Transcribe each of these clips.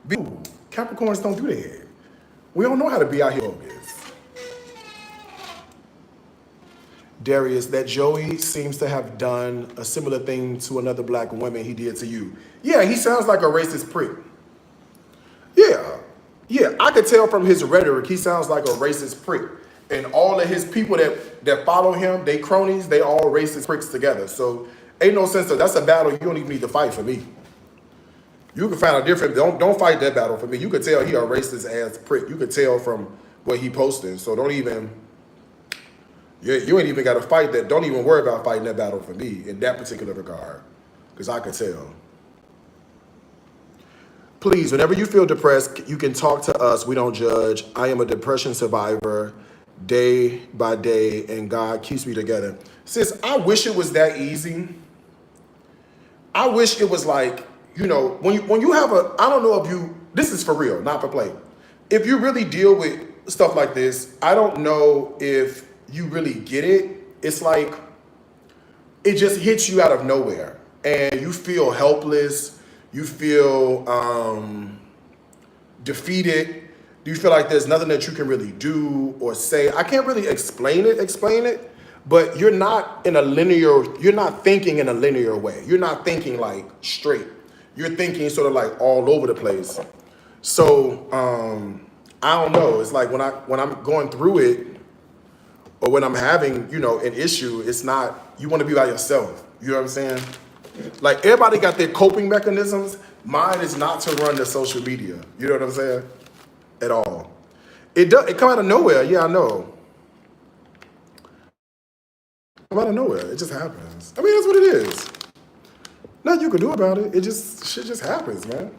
Capricorns don't do that. We don't know how to be out here. Darius, that Joey seems to have done a similar thing to another black woman he did to you. Yeah, he sounds like a racist prick. Yeah, I could tell from his rhetoric, he sounds like a racist prick. And all of his people that follow him, they cronies, they all racist pricks together. So ain't no sense that's a battle you don't even need to fight for me. You can find a different, don't fight that battle for me. You could tell he a racist ass prick. You could tell from what he posted. So don't even, you ain't even got to fight that. Don't even worry about fighting that battle for me in that particular regard. Because I could tell. Please, whenever you feel depressed, you can talk to us. We don't judge. I am a depression survivor day by day, and God keeps me together. Sis, I wish it was that easy. I wish it was like, you know, when you have I don't know if you, this is for real, not for play. If you really deal with stuff like this, I don't know if you really get it. It's like, it just hits you out of nowhere and you feel helpless. You feel defeated. Do you feel like there's nothing that you can really do or say? I can't really explain it, but you're not thinking in a linear way. You're not thinking like straight. You're thinking sort of like all over the place. So I don't know. It's like when I'm going through it or when I'm having, you know, an issue, it's not, you want to be by yourself. You know what I'm saying? Like everybody got their coping mechanisms. Mine is not to run the social media. You know what I'm saying? At all. It come out of nowhere. Yeah, I know. Come out of nowhere. It just happens. I mean, that's what it is. Nothing you can do about it. Shit just happens, man.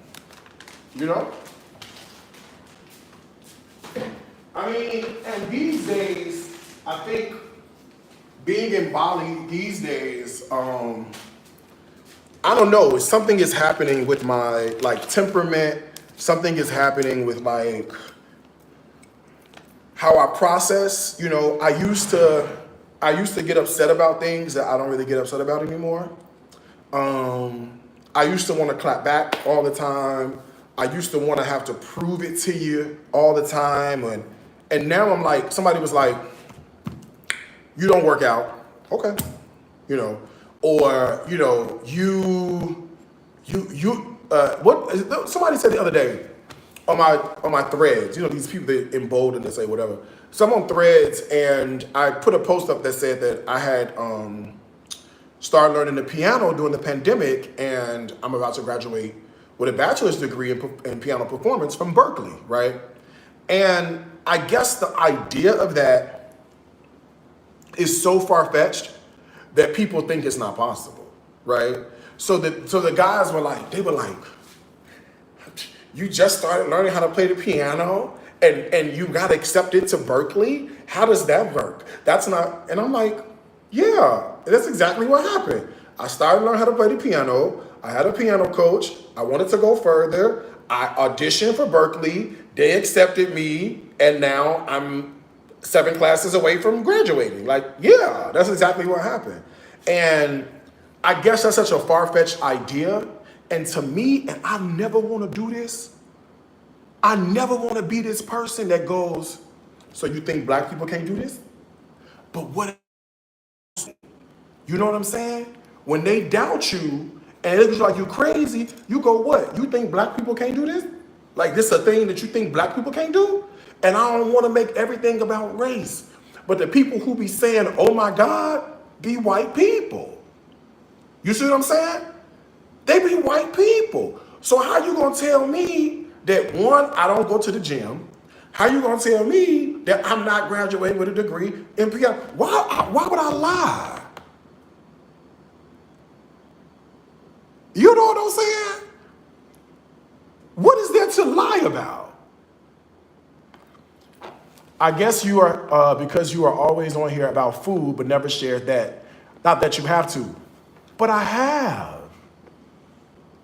You know? I mean, and these days, I think being in Bali these days, I don't know, something is happening with my like temperament, something is happening with like how I process. You know, I used to get upset about things that I don't really get upset about anymore. I used to want to clap back all the time. I used to want to have to prove it to you all the time. And now I'm like, somebody was like, you don't work out. Okay. You know, or, you know, what somebody said the other day on my threads, you know, these people that embolden to say whatever. So I'm on threads and I put a post up that said that I had started learning the piano during the pandemic and I'm about to graduate with a bachelor's degree in piano performance from Berkeley, right? And I guess the idea of that is so far-fetched that people think it's not possible, right? So the guys were like, you just started learning how to play the piano and you got accepted to Berkeley? How does that work? That's not, and I'm like, yeah, that's exactly what happened. I started learning how to play the piano. I had a piano coach. I wanted to go further. I auditioned for Berkeley. They accepted me. And now I'm 7 classes away from graduating. Like, yeah, that's exactly what happened. And I guess that's such a far-fetched idea. And to me, and I never want to do this, I never want to be this person that goes, so you think black people can't do this? But what, you know what I'm saying? When they doubt you and it looks like you crazy, you go, what? You think black people can't do this? Like this a thing that you think black people can't do? And I don't want to make everything about race. But the people who be saying, oh my God, be white people. You see what I'm saying? They be white people. So how you gonna tell me that one, I don't go to the gym? How you gonna tell me that I'm not graduating with a degree in piano? Why would I lie? You know what I'm saying? What is there to lie about? I guess you are, because you are always on here about food, but never shared that. Not that you have to, but I have.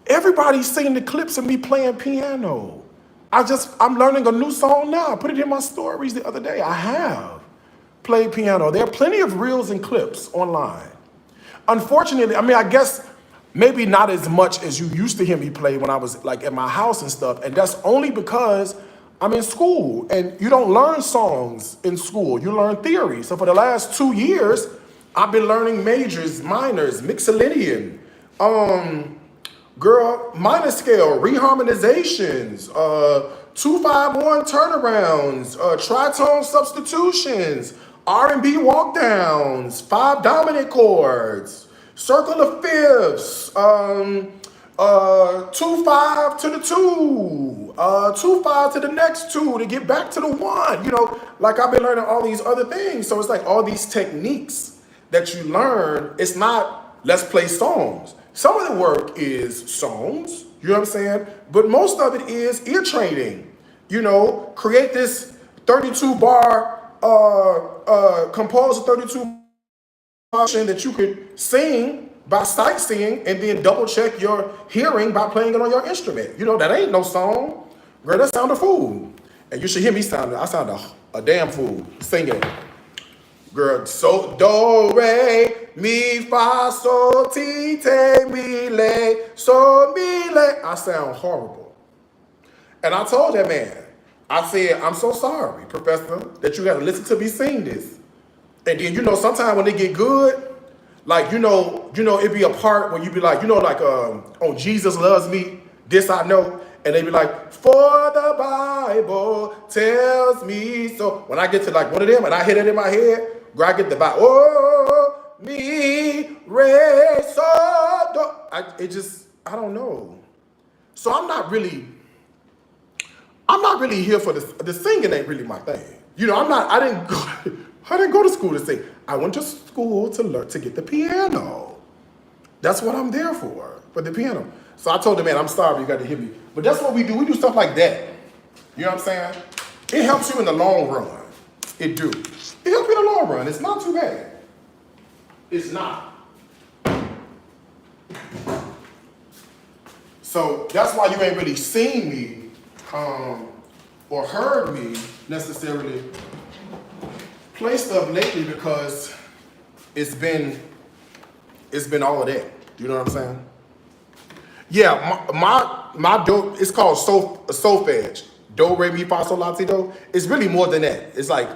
Everybody's seen the clips of me playing piano. I'm learning a new song now. I put it in my stories the other day. I have played piano. There are plenty of reels and clips online. Unfortunately, I mean, I guess maybe not as much as you used to hear me play when I was like at my house and stuff. And that's only because I'm in school, and you don't learn songs in school. You learn theory. So for the last 2 years, I've been learning majors, minors, mixolydian, minor scale, reharmonizations, 2-5-1 turnarounds, tritone substitutions, R&B walk downs, 5 dominant chords, circle of fifths, 2-5 to the 2, 2-5 to the next 2 to get back to the 1. You know, like I've been learning all these other things. So it's like all these techniques that you learn. It's not let's play songs. Some of the work is songs, you know what I'm saying? But most of it is ear training. You know, create this 32 bar, compose a 32 that you could sing by sight seeing, and then double check your hearing by playing it on your instrument. You know, that ain't no song. Girl, that sound a fool. And you should hear me I sound a damn fool singing it. Girl, so do, re, mi, fa, sol, ti, te, mi, le, so, mi, le. I sound horrible. And I told that man, I said, I'm so sorry, Professor, that you got to listen to me sing this. And then, you know, sometimes when they get good, like, you know, it'd be a part where you be like, you know, like, oh, Jesus loves me, this I know. And they be like, for the Bible tells me so. When I get to like one of them and I hit it in my head, girl, I get the Bible. Oh, me, re, so, do. I don't know. So I'm not really here for this. The singing ain't really my thing. You know, I didn't go to school to sing. I went to school to learn to get the piano. That's what I'm there for the piano. So I told the man, I'm sorry you got to hear me. But that's what we do. We do stuff like that. You know what I'm saying? It helps you in the long run. It do. It helps you in the long run. It's not too bad. It's not. So that's why you ain't really seen me or heard me necessarily play stuff lately, because it's been all of that. You know what I'm saying? Yeah, my do, it's called solfege. Do, re, mi, fa, sol, la, ti, do. It's really more than that. It's like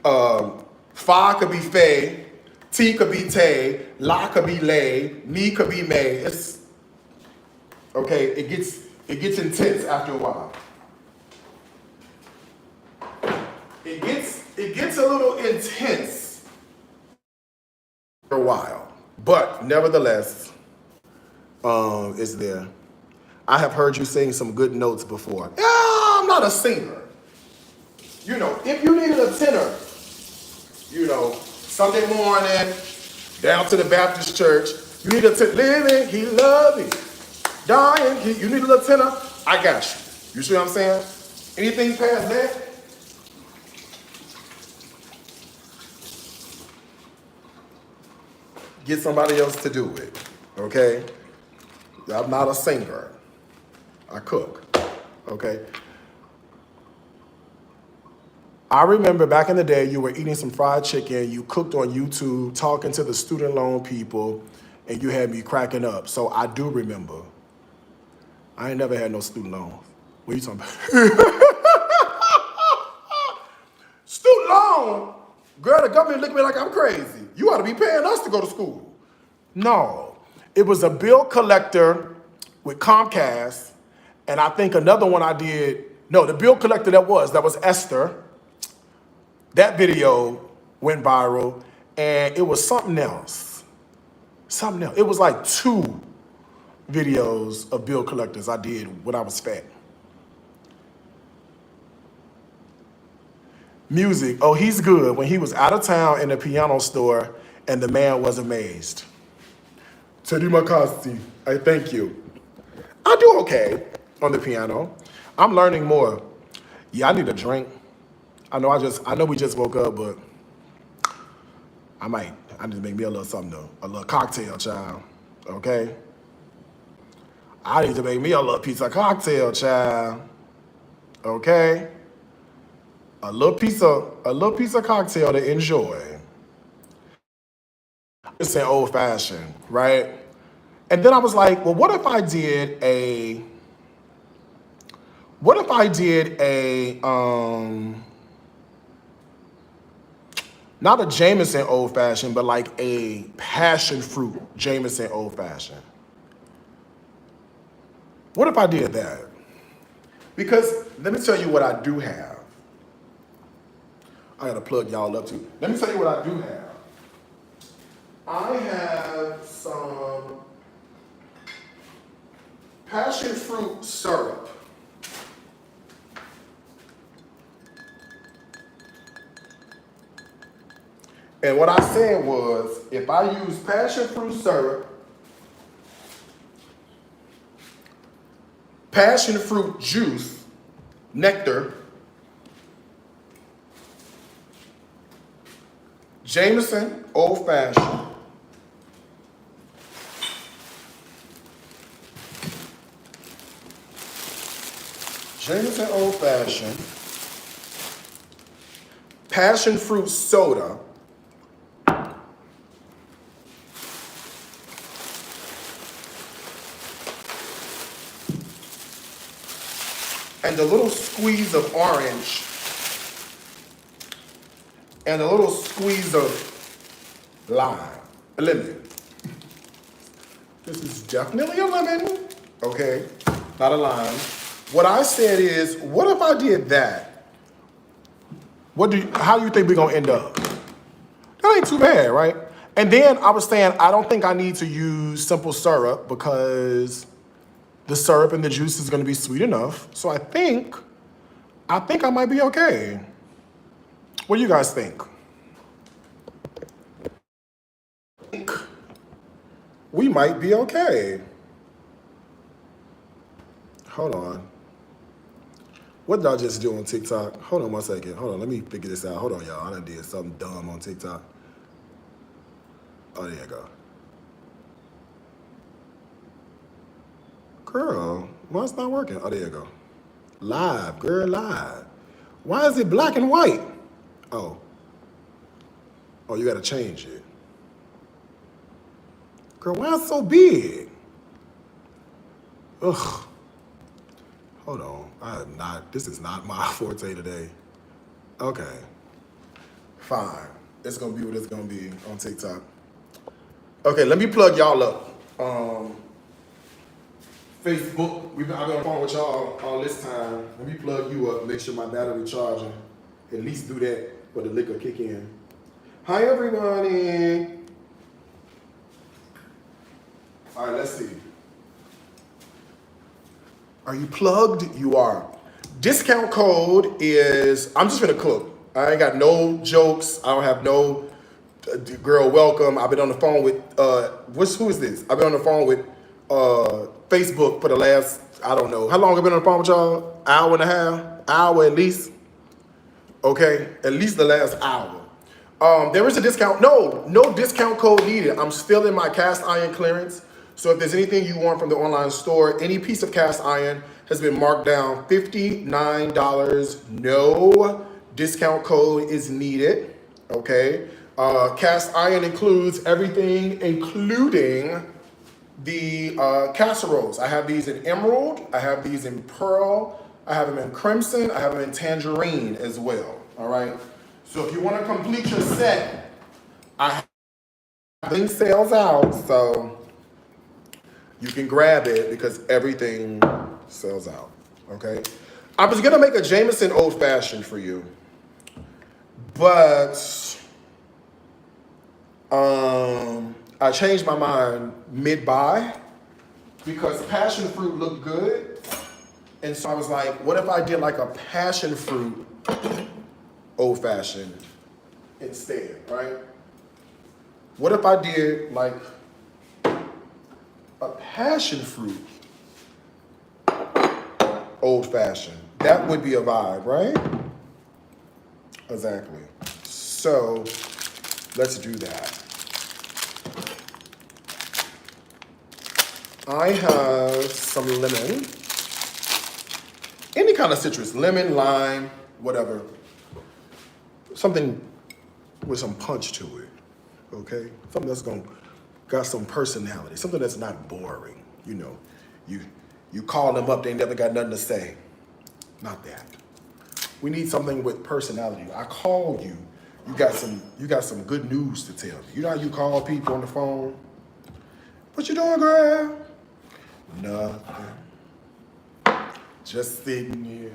fa could be fe, ti could be te, la could be lay, mi could be may. It's okay. It gets intense after a while. It gets a little intense for a while, but nevertheless, it's there. I have heard you sing some good notes before. Yeah, I'm not a singer. You know, if you needed a tenor, you know, Sunday morning, down to the Baptist church, you need a tenor. Living, he loved me. Dying, you need a little tenor, I got you. You see what I'm saying? Anything past that, get somebody else to do it, okay? I'm not a singer. I cook, okay? I remember back in the day, you were eating some fried chicken, you cooked on YouTube, talking to the student loan people, and you had me cracking up. So I do remember. I ain't never had no student loans. What are you talking about? Student loan? Girl, the government look at me like I'm crazy. You ought to be paying us to go to school. No, it was a bill collector with Comcast, and I think another one I did, no, the bill collector that was Esther. That video went viral, and it was something else. Something else. It was like 2 videos of bill collectors I did when I was fat. Music. Oh, he's good. When he was out of town in a piano store, and the man was amazed. Terima kasih. I thank you. I do okay on the piano. I'm learning more. Yeah, I need a drink. I know we just woke up, but I just make me a little something though. A little cocktail, child. Okay? I need to make me a little piece of cocktail, child. Okay? A little piece of cocktail to enjoy. It's an old fashioned, right? And then I was like, well, what if I did a, not a Jameson Old Fashioned, but like a passion fruit Jameson Old Fashioned? What if I did that? Because let me tell you what I do have. I gotta plug y'all up too. Let me tell you what I do have. I have some passion fruit syrup. And what I said was, if I use passion fruit syrup, passion fruit juice, nectar, Jameson Old Fashioned, Jameson Old Fashioned, passion fruit soda, and a little squeeze of orange, and a little squeeze of lemon. This is definitely a lemon, okay, not a lime. What I said is, what if I did that? How do you think we're gonna end up? That ain't too bad, right? And then I was saying, I don't think I need to use simple syrup because the syrup and the juice is gonna be sweet enough. So I think I might be okay. What do you guys think? I think we might be okay. Hold on. What did I just do on TikTok? Hold on one second. Hold on, let me figure this out. Hold on, y'all. I done did something dumb on TikTok. Oh, there you go. Girl, why it's not working? Oh, there you go. Live, girl, live. Why is it black and white? Oh, you gotta change it. Girl, why is it so big? Ugh. Hold on, this is not my forte today. Okay, fine. It's gonna be what it's gonna be on TikTok. Okay, let me plug y'all up. Facebook, I've been on the phone with y'all all this time. Let me plug you up, make sure my battery charging. At least do that for the liquor kick in. Hi, everybody. All right, let's see. Are you plugged? You are. Discount code is, I'm just gonna cook. I ain't got no jokes. I don't have no girl welcome. I've been on the phone with, who is this? I've been on the phone with Facebook for the last, I don't know. How long have I been on the phone with y'all? Hour and a half? Hour at least? Okay, at least the last hour. There is a discount. No discount code needed. I'm still in my cast iron clearance. So if there's anything you want from the online store, any piece of cast iron has been marked down $59. No discount code is needed, okay? Cast iron includes everything, including the casseroles. I have these in emerald, I have these in pearl, I have them in crimson, I have them in tangerine as well, all right? So if you wanna complete your set, I have things sales out, so you can grab it because everything sells out, okay? I was gonna make a Jameson Old Fashioned for you, but I changed my mind mid-buy because passion fruit looked good. And so I was like, what if I did like a passion fruit Old Fashioned instead, right? What if I did like a passion fruit Old Fashioned? That would be a vibe, right? Exactly. So let's do that. I have some lemon, any kind of citrus, lemon, lime, whatever. Something with some punch to it, okay? Something that's gonna got some personality, something that's not boring. You know, you call them up, they never got nothing to say. Not that. We need something with personality. I call you. You got some good news to tell me. You know how you call people on the phone? What you doing, girl? Nothing. Just sitting here.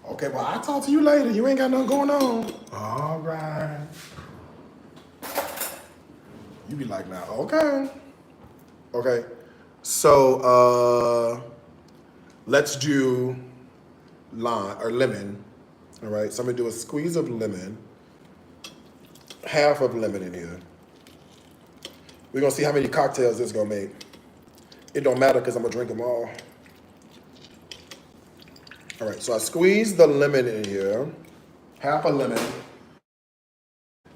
Okay, well, I'll talk to you later. You ain't got nothing going on. All right. You be like, now, okay. Okay. So let's do lime or lemon. All right. So I'm gonna do a squeeze of lemon, half of lemon in here. We're gonna see how many cocktails this is gonna make. It don't matter because I'm gonna drink them all. All right, so I squeeze the lemon in here, half a lemon.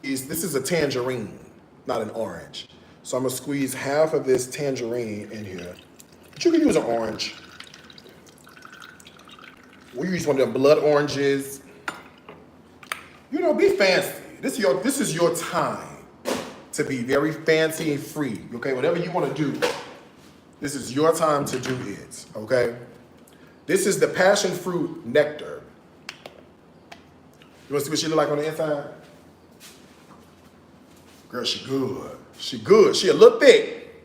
This is a tangerine, not an orange. So I'm gonna squeeze half of this tangerine in here. But you can use an orange. We use one of them blood oranges. You know, be fancy. This is your time to be very fancy and free. Okay, whatever you want to do, this is your time to do it. Okay. This is the passion fruit nectar. You want to see what she look like on the inside? Girl, she good. She good. She a little thick.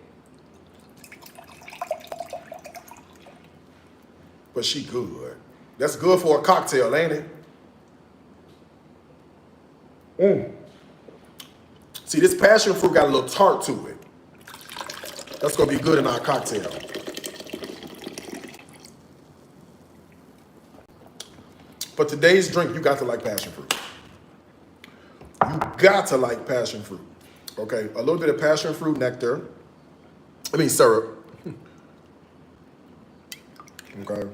But she good. That's good for a cocktail, ain't it? See, this passion fruit got a little tart to it. That's going to be good in our cocktail. For today's drink, you got to like passion fruit. You got to like passion fruit. Okay, a little bit of passion fruit nectar. Syrup. Okay.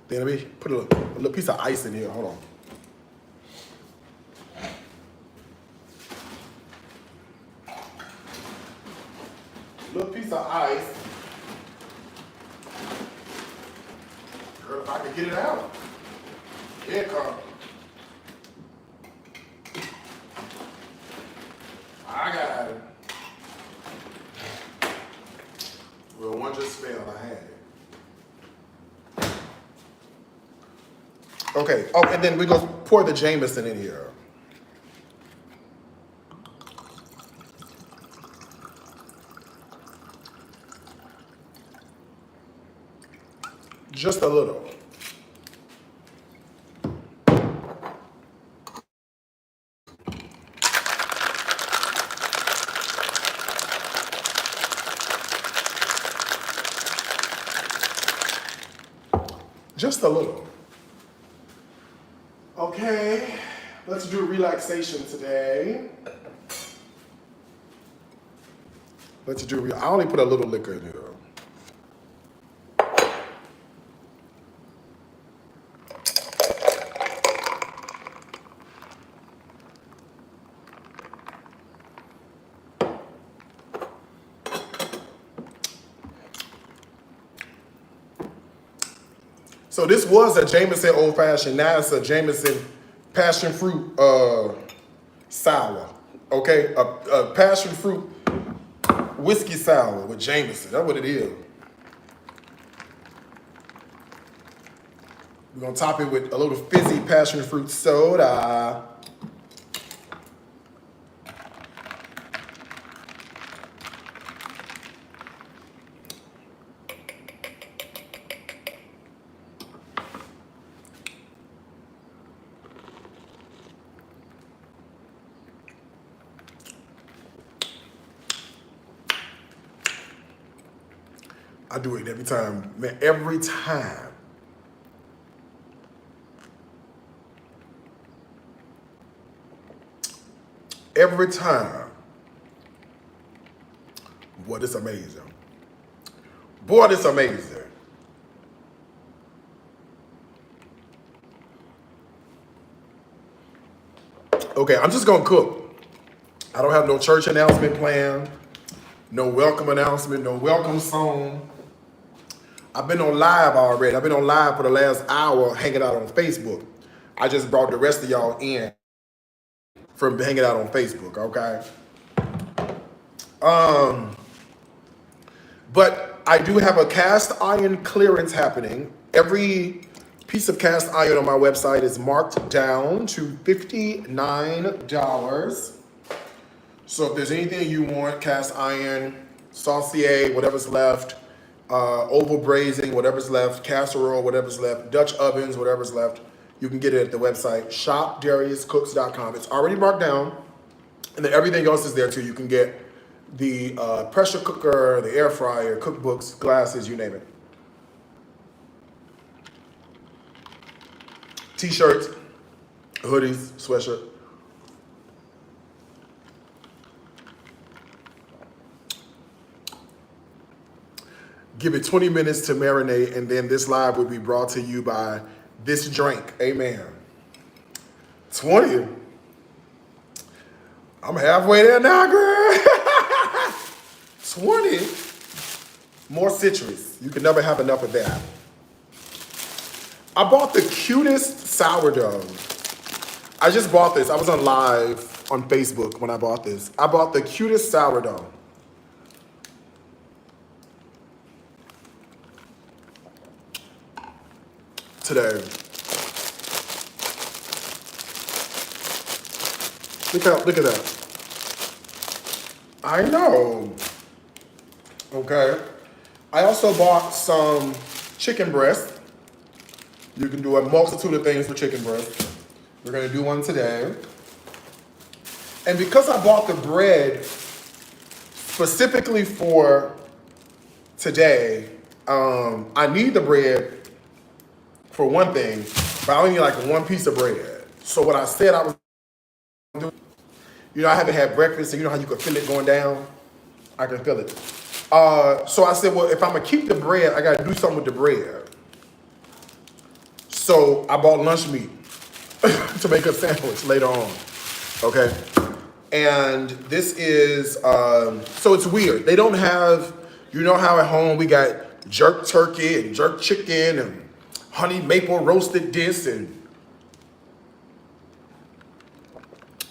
Then let me put a little piece of ice in here. Hold on. A little piece of ice. Girl, if I can get it out. Here it comes. I got it. Well, one just failed. I had it. Okay. Oh, and then we're going to pour the Jameson in here. Just a little. Just a little. Okay, let's do relaxation today. I only put a little liquor in here. So this was a Jameson Old Fashioned. Now it's a Jameson Passion Fruit Sour. Okay, a Passion Fruit Whiskey Sour with Jameson. That's what it is. We're gonna top it with a little fizzy Passion Fruit soda. I do it every time, man, every time. Every time. Boy, this amazing. Boy, this amazing. Okay, I'm just gonna cook. I don't have no church announcement planned, no welcome announcement, no welcome song. I've been on live already. I've been on live for the last hour hanging out on Facebook. I just brought the rest of y'all in from hanging out on Facebook, okay? But I do have a cast iron clearance happening. Every piece of cast iron on my website is marked down to $59. So if there's anything you want, cast iron, saucier, whatever's left, oval braising, whatever's left, casserole, whatever's left, Dutch ovens, whatever's left, you can get it at the website, shopdariuscooks.com. It's already marked down, and then everything else is there too. You can get the pressure cooker, the air fryer, cookbooks, glasses, you name it. T-shirts, hoodies, sweatshirt. Give it 20 minutes to marinate, and then this live will be brought to you by this drink. Amen. 20. I'm halfway there now, girl. 20. More citrus. You can never have enough of that. I bought the cutest sourdough. I just bought this. I was on live on Facebook when I bought this. I bought the cutest sourdough. Today. Look at that. I know. Okay. I also bought some chicken breast. You can do a multitude of things for chicken breast. We're gonna do one today. And because I bought the bread specifically for today, I need the bread for one thing, but I only need like one piece of bread. So what I said I was doing, I haven't had breakfast, and you know how you can feel it going down? I can feel it. So I said, well, if I'm gonna keep the bread, I gotta do something with the bread. So I bought lunch meat to make a sandwich later on, okay? And this is, so it's weird. They don't have, you know how at home we got jerk turkey and jerk chicken and honey maple roasted this and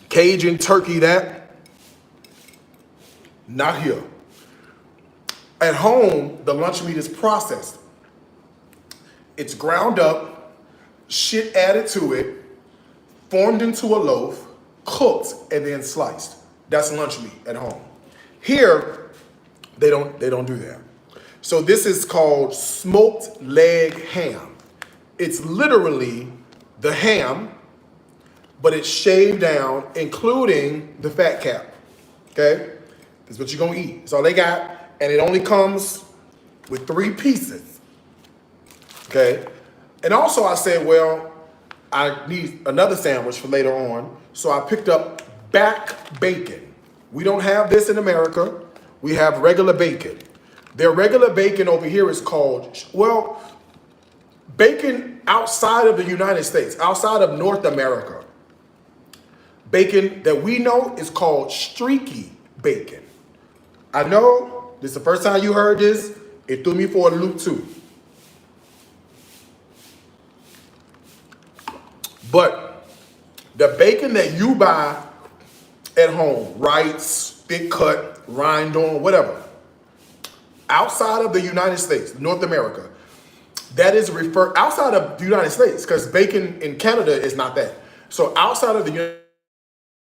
Cajun turkey that? Not here. At home, the lunch meat is processed. It's ground up, shit added to it, formed into a loaf, cooked, and then sliced. That's lunch meat at home. Here, they don't do that. So this is called smoked leg ham. It's literally the ham, but it's shaved down, including the fat cap, okay? That's what you're gonna eat. That's all they got, and it only comes with 3 pieces, okay? And also I said, well, I need another sandwich for later on, so I picked up back bacon. We don't have this in America. We have regular bacon. Their regular bacon over here is called, well, bacon outside of the United States, outside of North America, bacon that we know is called streaky bacon. I know this is the first time you heard this. It threw me for a loop too. But the bacon that you buy at home, Wright's, thick cut, rind on, whatever, outside of the United States, North America, that is referred, outside of the United States, because bacon in Canada is not that. So outside of the United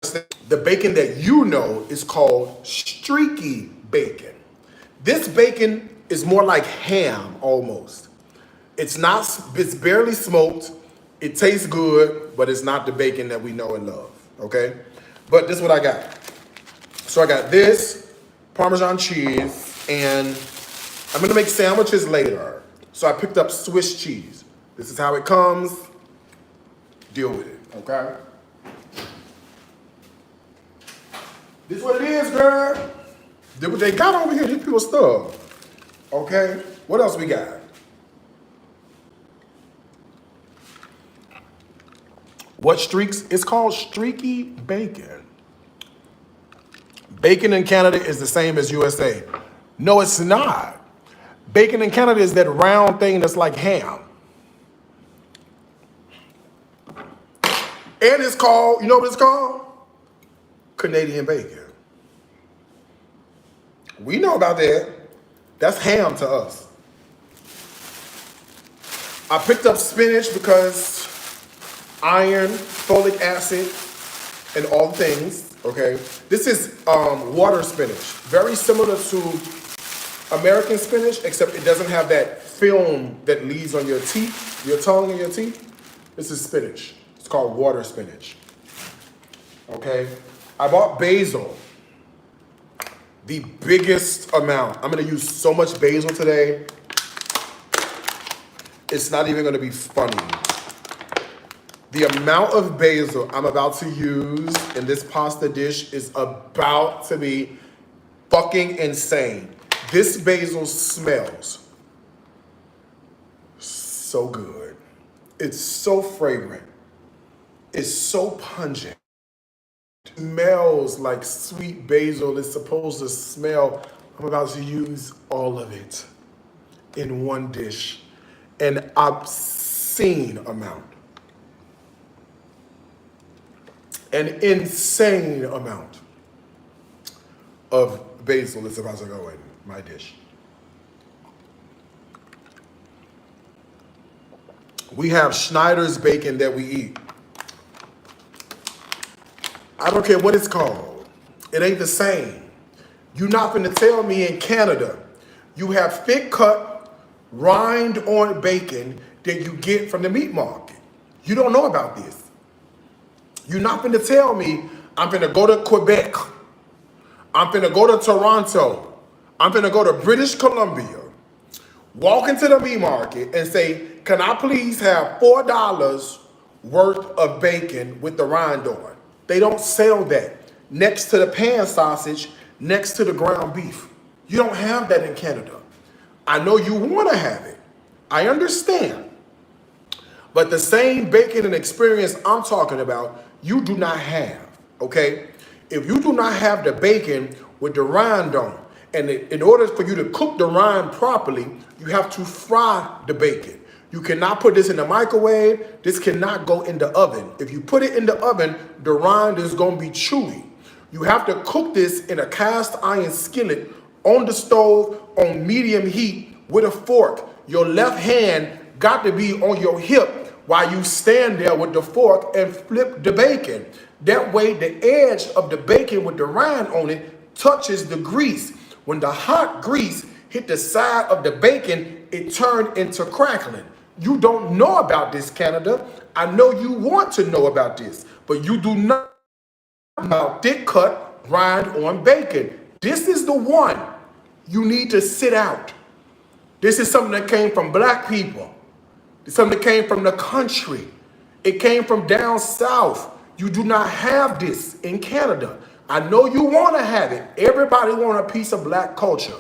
States, the bacon that you know is called streaky bacon. This bacon is more like ham almost. It's barely smoked. It tastes good, but it's not the bacon that we know and love, okay? But this is what I got. So I got this, Parmesan cheese, and I'm gonna make sandwiches later. So I picked up Swiss cheese. This is how it comes. Deal with it, okay? This is what it is, girl. This what they got over here, these people's stuff. Okay, what else we got? What streaks? It's called streaky bacon. Bacon in Canada is the same as USA. No, it's not. Bacon in Canada is that round thing that's like ham. And it's called, you know what it's called? Canadian bacon. We know about that. That's ham to us. I picked up spinach because iron, folic acid, and all things, okay? This is water spinach. Very similar to American spinach, except it doesn't have that film that leaves on your teeth, your tongue and your teeth. This is spinach. It's called water spinach, okay? I bought basil, the biggest amount. I'm gonna use so much basil today. It's not even gonna be funny. The amount of basil I'm about to use in this pasta dish is about to be fucking insane. This basil smells so good. It's so fragrant. It's so pungent. It smells like sweet basil is supposed to smell. I'm about to use all of it in one dish. An obscene amount. An insane amount of basil is about to go in my dish. We have Schneider's bacon that we eat. I don't care what it's called. It ain't the same. You're not gonna tell me in Canada you have thick cut, rind on bacon that you get from the meat market. You don't know about this. You're not gonna tell me I'm gonna go to Quebec. I'm gonna go to Toronto. I'm gonna go to British Columbia. Walk into the meat market and say, can I please have $4 worth of bacon with the rind on? They don't sell that next to the pan sausage, next to the ground beef. You don't have that in Canada. I know you want to have it. I understand. But the same bacon and experience I'm talking about, you do not have, okay? If you do not have the bacon with the rind on, and in order for you to cook the rind properly, you have to fry the bacon. You cannot put this in the microwave. This cannot go in the oven. If you put it in the oven, the rind is going to be chewy. You have to cook this in a cast iron skillet on the stove on medium heat with a fork. Your left hand got to be on your hip while you stand there with the fork and flip the bacon. That way the edge of the bacon with the rind on it touches the grease. When the hot grease hit the side of the bacon, it turned into crackling. You don't know about this, Canada. I know you want to know about this, but you do not know about thick cut rind on bacon. This is the one you need to sit out. This is something that came from black people. It's something that came from the country. It came from down south. You do not have this in Canada. I know you want to have it. Everybody wants a piece of black culture.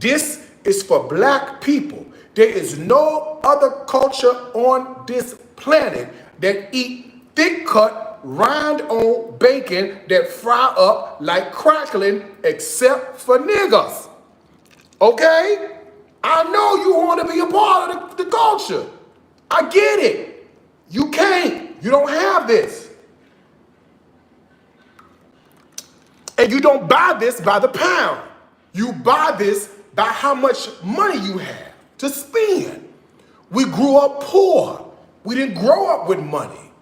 This is for black people. There is no other culture on this planet that eat thick cut, rind on bacon that fry up like crackling except for niggas. Okay? I know you want to be a part of the culture. I get it. You can't. You don't have this. And you don't buy this by the pound. You buy this by how much money you have to spend. We grew up poor. We didn't grow up with money.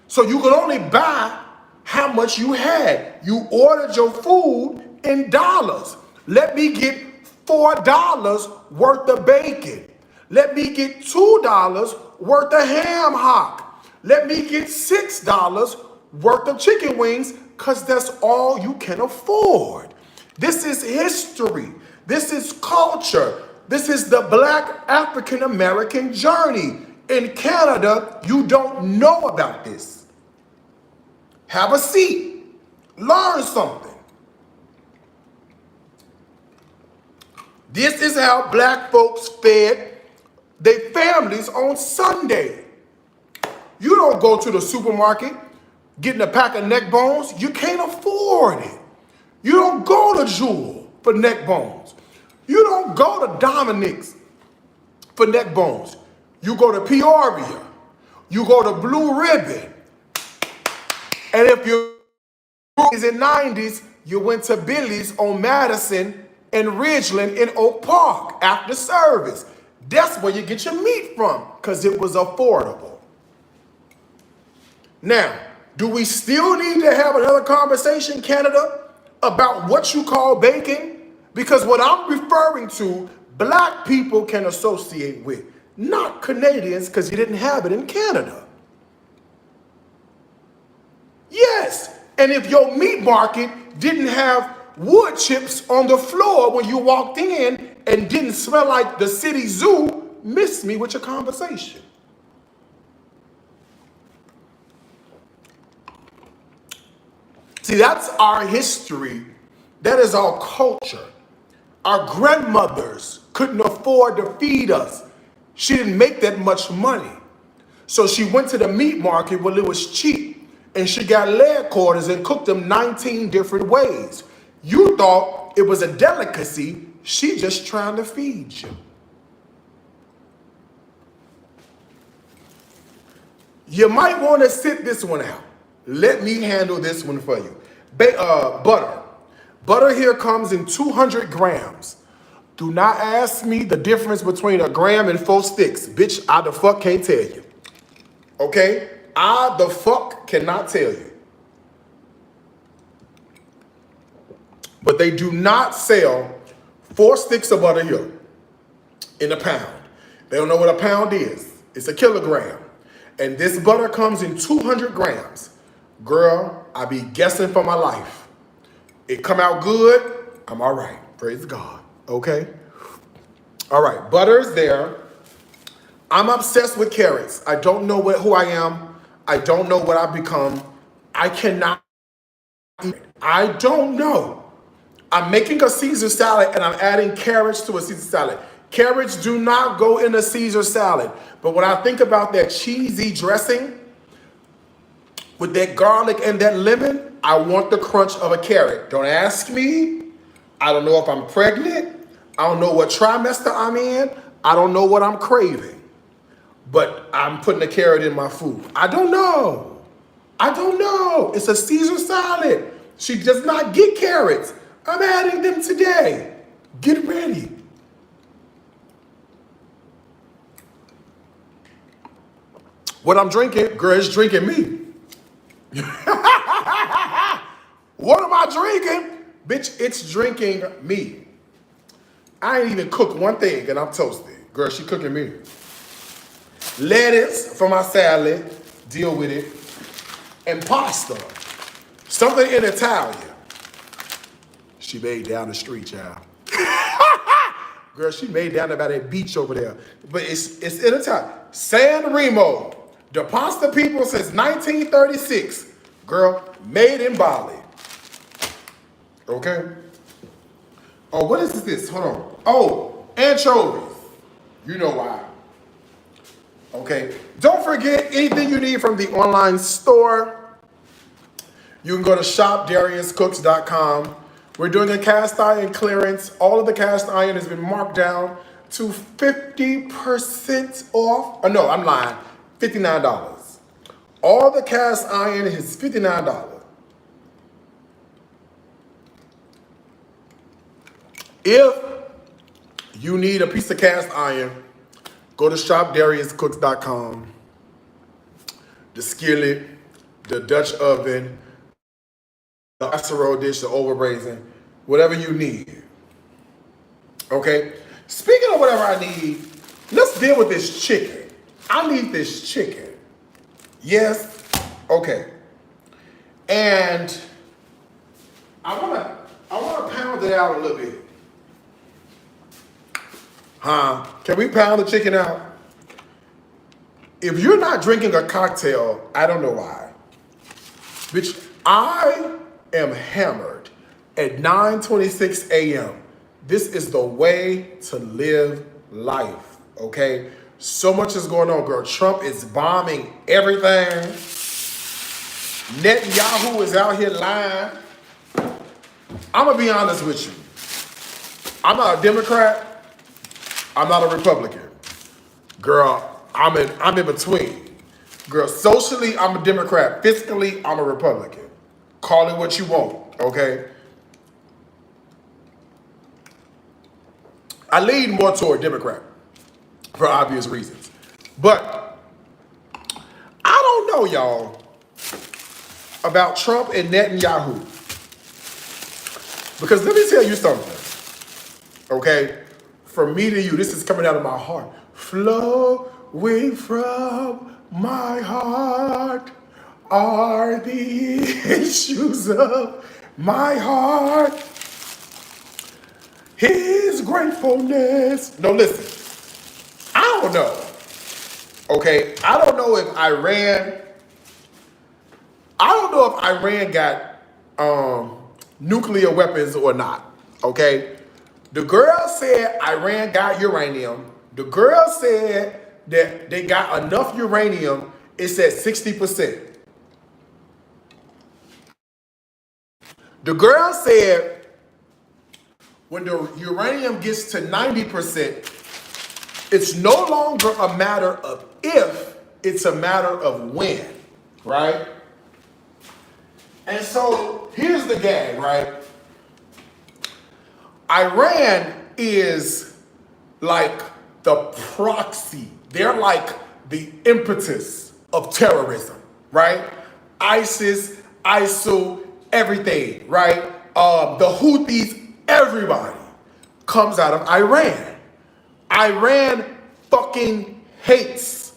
So you could only buy how much you had. You ordered your food in dollars. Let me get $4 worth of bacon. Let me get $2 worth of ham hock. Let me get $6 worth of chicken wings, because that's all you can afford. This is history. This is culture. This is the Black African American journey. In Canada, you don't know about this. Have a seat. Learn something. This is how black folks fed their families on Sunday. You don't go to the supermarket getting a pack of neck bones. You can't afford it. You don't go to Jewel for neck bones. You don't go to Dominic's for neck bones. You go to Peoria. You go to Blue Ribbon. And if you In the 90s, you went to Billy's on Madison and Ridgeland in Oak Park after service. That's where you get your meat from, because it was affordable. Now, do we still need to have another conversation, Canada, about what you call bacon? Because what I'm referring to, black people can associate with, not Canadians, because you didn't have it in Canada. Yes, and if your meat market didn't have wood chips on the floor when you walked in and didn't smell like the city zoo, miss me with your conversation. See, that's our history. That is our culture. Our grandmothers couldn't afford to feed us. She didn't make that much money. So she went to the meat market when it was cheap, and she got leg quarters and cooked them 19 different ways. You thought it was a delicacy. She just trying to feed you. You might want to sit this one out. Let me handle this one for you. Butter. Butter here comes in 200 grams. Do not ask me the difference between a gram and 4 sticks. Bitch, I the fuck can't tell you. Okay? I the fuck cannot tell you. But they do not sell 4 sticks of butter here in a pound. They don't know what a pound is. It's a kilogram. And this butter comes in 200 grams. Girl, I be guessing for my life. It come out good, I'm all right. Praise God. Okay? All right, butter's there. I'm obsessed with carrots. I don't know who I am. I don't know what I've become. I cannot eat it. I don't know. I'm making a Caesar salad and I'm adding carrots to a Caesar salad. Carrots do not go in a Caesar salad. But when I think about that cheesy dressing with that garlic and that lemon, I want the crunch of a carrot. Don't ask me. I don't know if I'm pregnant. I don't know what trimester I'm in. I don't know what I'm craving. But I'm putting a carrot in my food. I don't know. I don't know. It's a Caesar salad. She does not get carrots. I'm adding them today. Get ready. What I'm drinking, girl, is drinking me. What am I drinking? Bitch, it's drinking me. I ain't even cooked one thing and I'm toasted. Girl, she cooking me. Lettuce for my salad, deal with it. And pasta, something in Italian. She made down the street, child. Girl, she made down about that beach over there. But it's in Italian. San Remo, the pasta people since 1936. Girl, made in Bali. Okay? Oh, what is this? Hold on. Oh, anchovies. You know why. Okay? Don't forget anything you need from the online store. You can go to shopdariuscooks.com. We're doing a cast iron clearance. All of the cast iron has been marked down to 50% off. Oh, no, I'm lying. $59. All the cast iron is $59. If you need a piece of cast iron, go to shopdariuscooks.com. The skillet, the Dutch oven, the casserole dish, the overbraising, whatever you need. Okay? Speaking of whatever I need, let's deal with this chicken. I need this chicken. Yes? Okay. And I wanna pound it out a little bit. Can we pound the chicken out? If you're not drinking a cocktail, I don't know why. Bitch, I am hammered at 9:26 a.m. This is the way to live life, okay? So much is going on, girl. Trump is bombing everything. Netanyahu is out here lying. I'm gonna be honest with you. I'm not a Democrat. I'm not a Republican. Girl, I'm in between. Girl, socially, I'm a Democrat. Fiscally, I'm a Republican. Call it what you want, okay? I lean more toward Democrat for obvious reasons. But I don't know, y'all, about Trump and Netanyahu. Because let me tell you something, okay? From me to you, this is coming out of my heart. Flowing from my heart are the issues of my heart. His gratefulness. No, listen. I don't know. Okay, I don't know if Iran got nuclear weapons or not. Okay, the girl said Iran got uranium. The girl said that they got enough uranium. It's at 60%. The girl said when the uranium gets to 90%, it's no longer a matter of if, it's a matter of when, right? And so here's the gag, right? Iran is like the proxy. They're like the impetus of terrorism, right? ISIS, ISIL, everything, right? The Houthis, everybody comes out of Iran. Iran fucking hates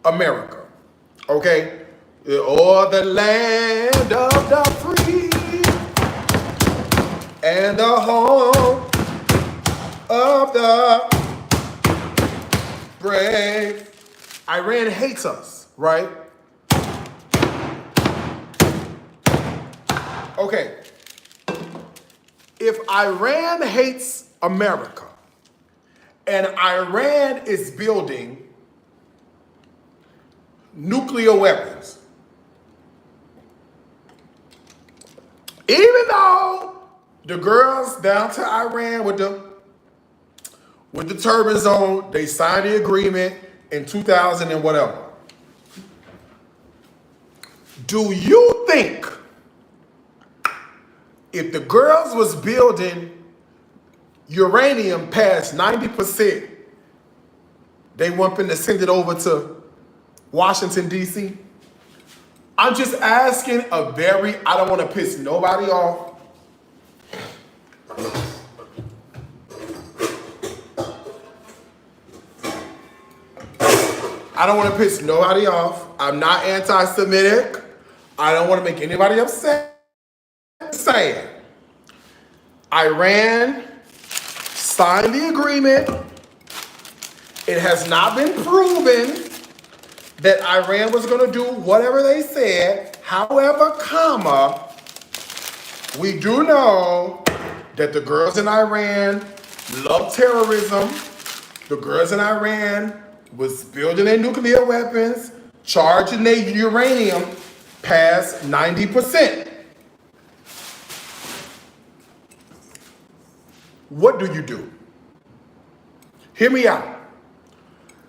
America, okay? Or the land of the free and the home of the brave. Iran hates us, right? Okay. If Iran hates America and Iran is building nuclear weapons, even though the girls down to Iran with the turbans on, they signed the agreement in 2000 and whatever. Do you think if the girls was building uranium past 90%, they want to send it over to Washington, D.C.? I'm just asking I don't want to piss nobody off. I don't want to piss nobody off. I'm not anti-Semitic. I don't want to make anybody upset. Saying Iran signed the agreement. It has not been proven that Iran was going to do whatever they said. However, we do know that the girls in Iran love terrorism. The girls in Iran was building their nuclear weapons, charging their uranium past 90%. What do you do? Hear me out.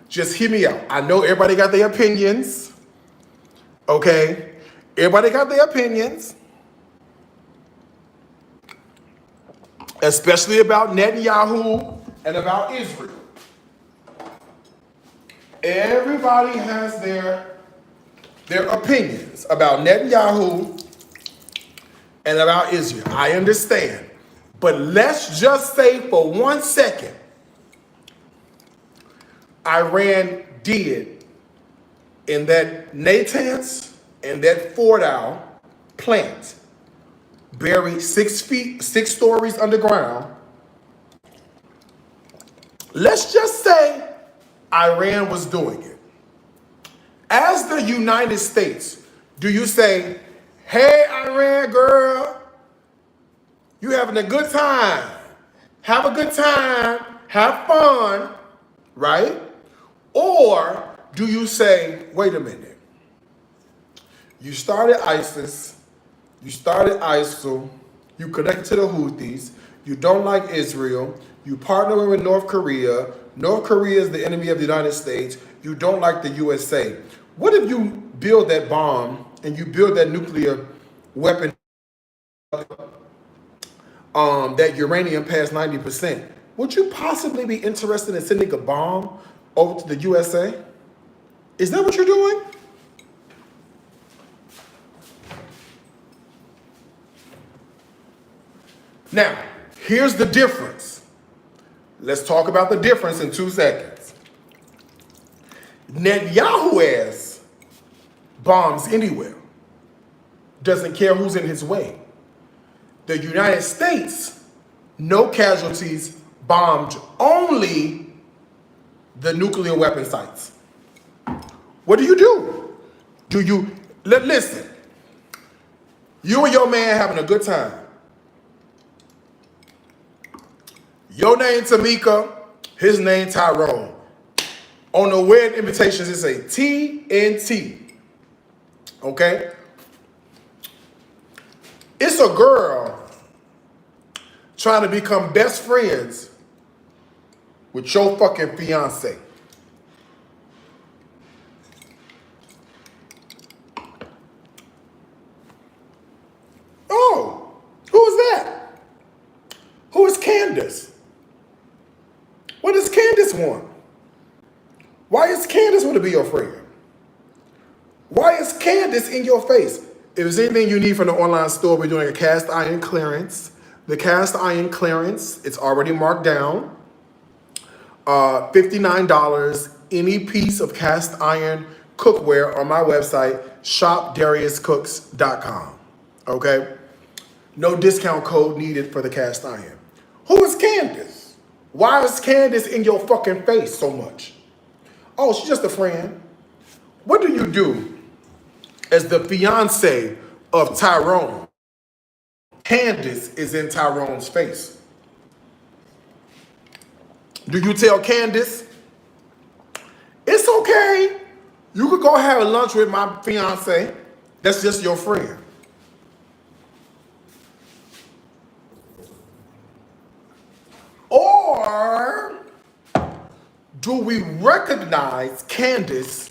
Just hear me out. I know everybody got their opinions. Okay? Everybody got their opinions. Especially about Netanyahu and about Israel. Everybody has their opinions about Netanyahu and about Israel. I understand. But let's just say for 1 second, Iran did in that Natanz and that Fordow plant, buried 6 stories underground. Let's just say Iran was doing it. As the United States, do you say, hey, Iran girl, you having a good time. Have a good time. Have fun, right? Or do you say, wait a minute. You started ISIS. You started ISIL. You connected to the Houthis. You don't like Israel. You partner with North Korea. North Korea is the enemy of the United States. You don't like the USA. What if you build that bomb and you build that nuclear weapon that uranium past 90%, would you possibly be interested in sending a bomb over to the USA? Is that what you're doing? Now, here's the difference. Let's talk about the difference in 2 seconds. Netanyahu ass bombs anywhere. Doesn't care who's in his way. The United States, no casualties, bombed only the nuclear weapon sites. What do? Do you, listen, you and your man having a good time. Your name Tamika, his name Tyrone. On the wedding invitations, it say TNT. Okay? It's a girl trying to become best friends with your fucking fiance. Oh, who is that? Who is Candace? What does Candace want? Why is Candace want to be your friend? Why is Candace in your face? If there's anything you need from the online store, we're doing a cast iron clearance. The cast iron clearance, it's already marked down. $59, any piece of cast iron cookware on my website, shopdariuscooks.com. Okay? No discount code needed for the cast iron. Who is Candace? Why is Candace in your fucking face so much? Oh, she's just a friend. What do you do as the fiance of Tyrone? Candace is in Tyrone's face. Do you tell Candace, it's okay, you could go have lunch with my fiance, that's just your friend? Or do we recognize Candace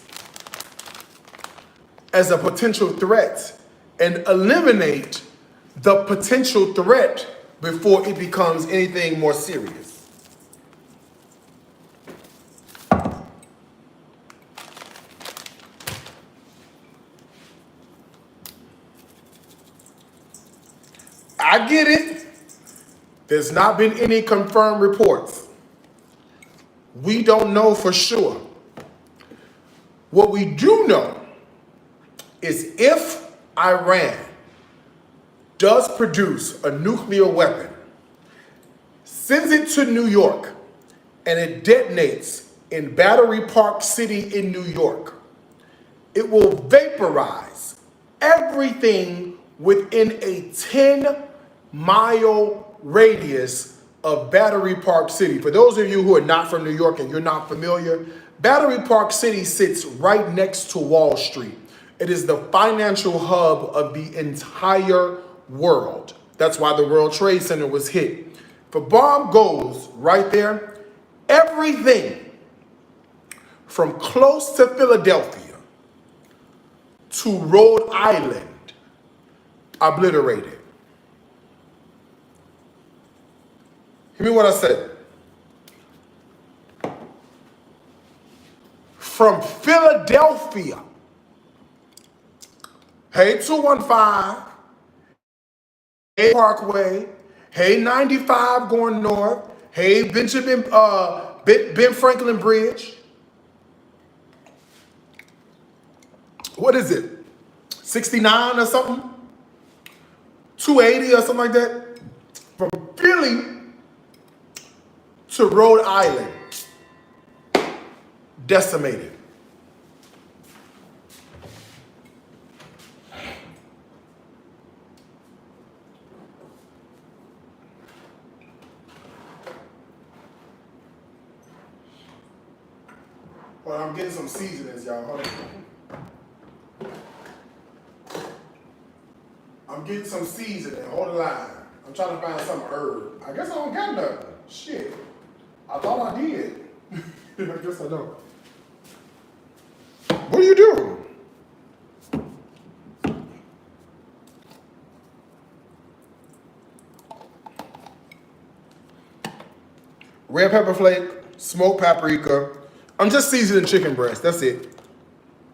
as a potential threat and eliminate the potential threat before it becomes anything more serious? I get it. There's not been any confirmed reports. We don't know for sure. What we do know is if Iran does produce a nuclear weapon, sends it to New York, and it detonates in Battery Park City in New York, it will vaporize everything within a 10-mile radius of Battery Park City. For those of you who are not from New York and you're not familiar, Battery Park City sits right next to Wall Street. It is the financial hub of the entire world. That's why the World Trade Center was hit. If a bomb goes right there, everything from close to Philadelphia to Rhode Island obliterated. Hear me what I said. From Philadelphia, hey 215, hey Parkway, hey 95 going north, hey Ben Franklin Bridge. What is it? 69 or something? 280 or something like that? From Philly to Rhode Island, decimated. Well, I'm getting some seasonings, y'all. Hold on. I'm getting some seasoning. Hold the line. I'm trying to find some herb. I guess I don't got nothing. Shit. I thought I did. I guess I don't. What do you do? red pepper flake, smoked paprika. I'm just seasoning chicken breast. That's it.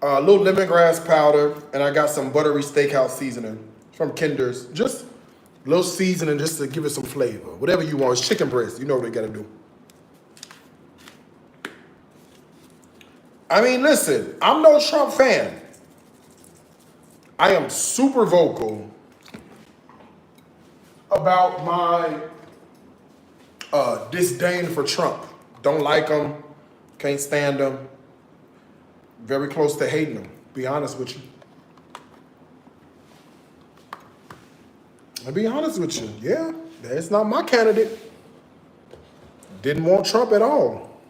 A little lemongrass powder, and I got some buttery steakhouse seasoning from Kinder's. Just a little seasoning just to give it some flavor. Whatever you want. It's chicken breast. You know what you gotta do. I mean, listen, I'm no Trump fan. I am super vocal about my disdain for Trump. Don't like him, can't stand him. Very close to hating him, be honest with you. I'll be honest with you, yeah, that's not my candidate. Didn't want Trump at all.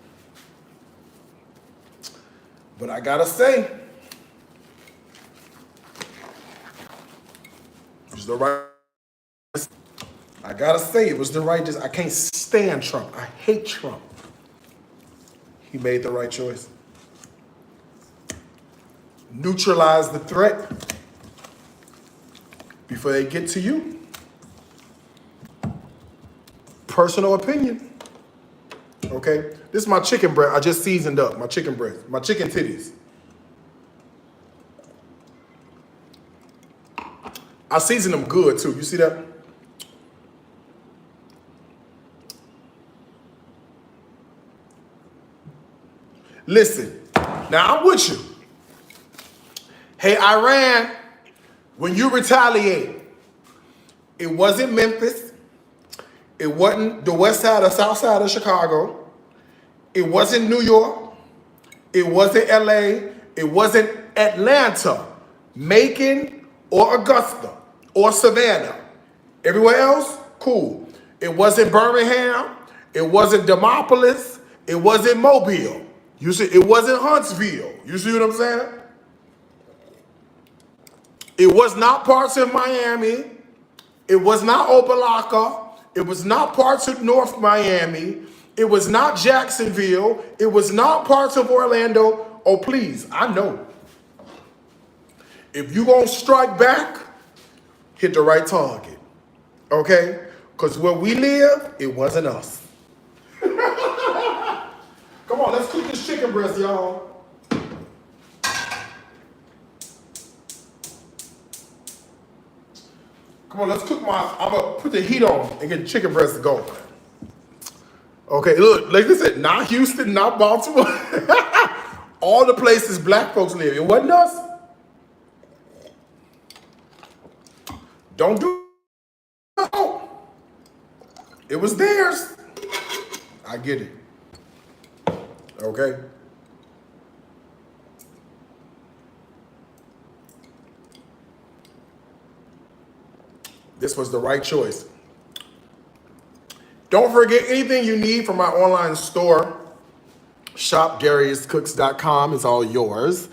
But I gotta say, it was the right, I gotta say, it was the right, I can't stand Trump. I hate Trump. He made the right choice. Neutralize the threat before they get to you. Personal opinion. Okay? This is my chicken breast. I just seasoned up my chicken breast, my chicken titties. I seasoned them good too. You see that? Listen, now I'm with you. Hey, Iran, when you retaliate, it wasn't Memphis. It wasn't the west side or south side of Chicago. It wasn't New York. It wasn't LA. It wasn't Atlanta, Macon, or Augusta, or Savannah. Everywhere else, cool. It wasn't Birmingham. It wasn't Demopolis. It wasn't Mobile. You see, it wasn't Huntsville. You see what I'm saying? It was not parts of Miami. It was not Opelika. It was not parts of North Miami. It was not Jacksonville. It was not parts of Orlando. Oh, please, I know. If you gonna strike back, hit the right target, okay? Because where we live, it wasn't us. Come on, let's cook this chicken breast, y'all. Come on, let's cook I'm gonna put the heat on and get the chicken breast to go. Okay, look, like I said, not Houston, not Baltimore. All the places black folks live. It wasn't us. Don't do it. It was theirs. I get it. Okay? This was the right choice. Don't forget, anything you need from my online store, shopDariusCooks.com, is all yours.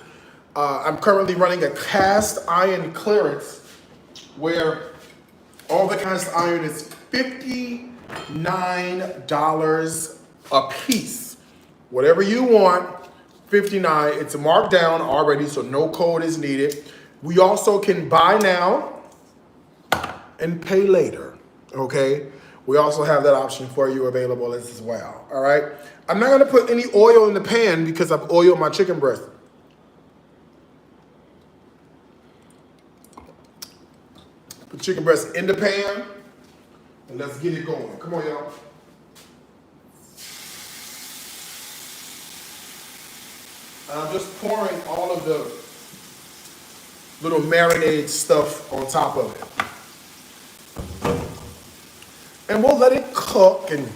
I'm currently running a cast iron clearance where all the cast iron is $59 a piece. Whatever you want, $59. It's marked down already, so no code is needed. We also can buy now and pay later, okay? We also have that option for you available as well, all right? I'm not gonna put any oil in the pan because I've oiled my chicken breast. Put chicken breast in the pan, and let's get it going. Come on, y'all. And I'm just pouring all of the little marinade stuff on top of it. And we'll let it cook and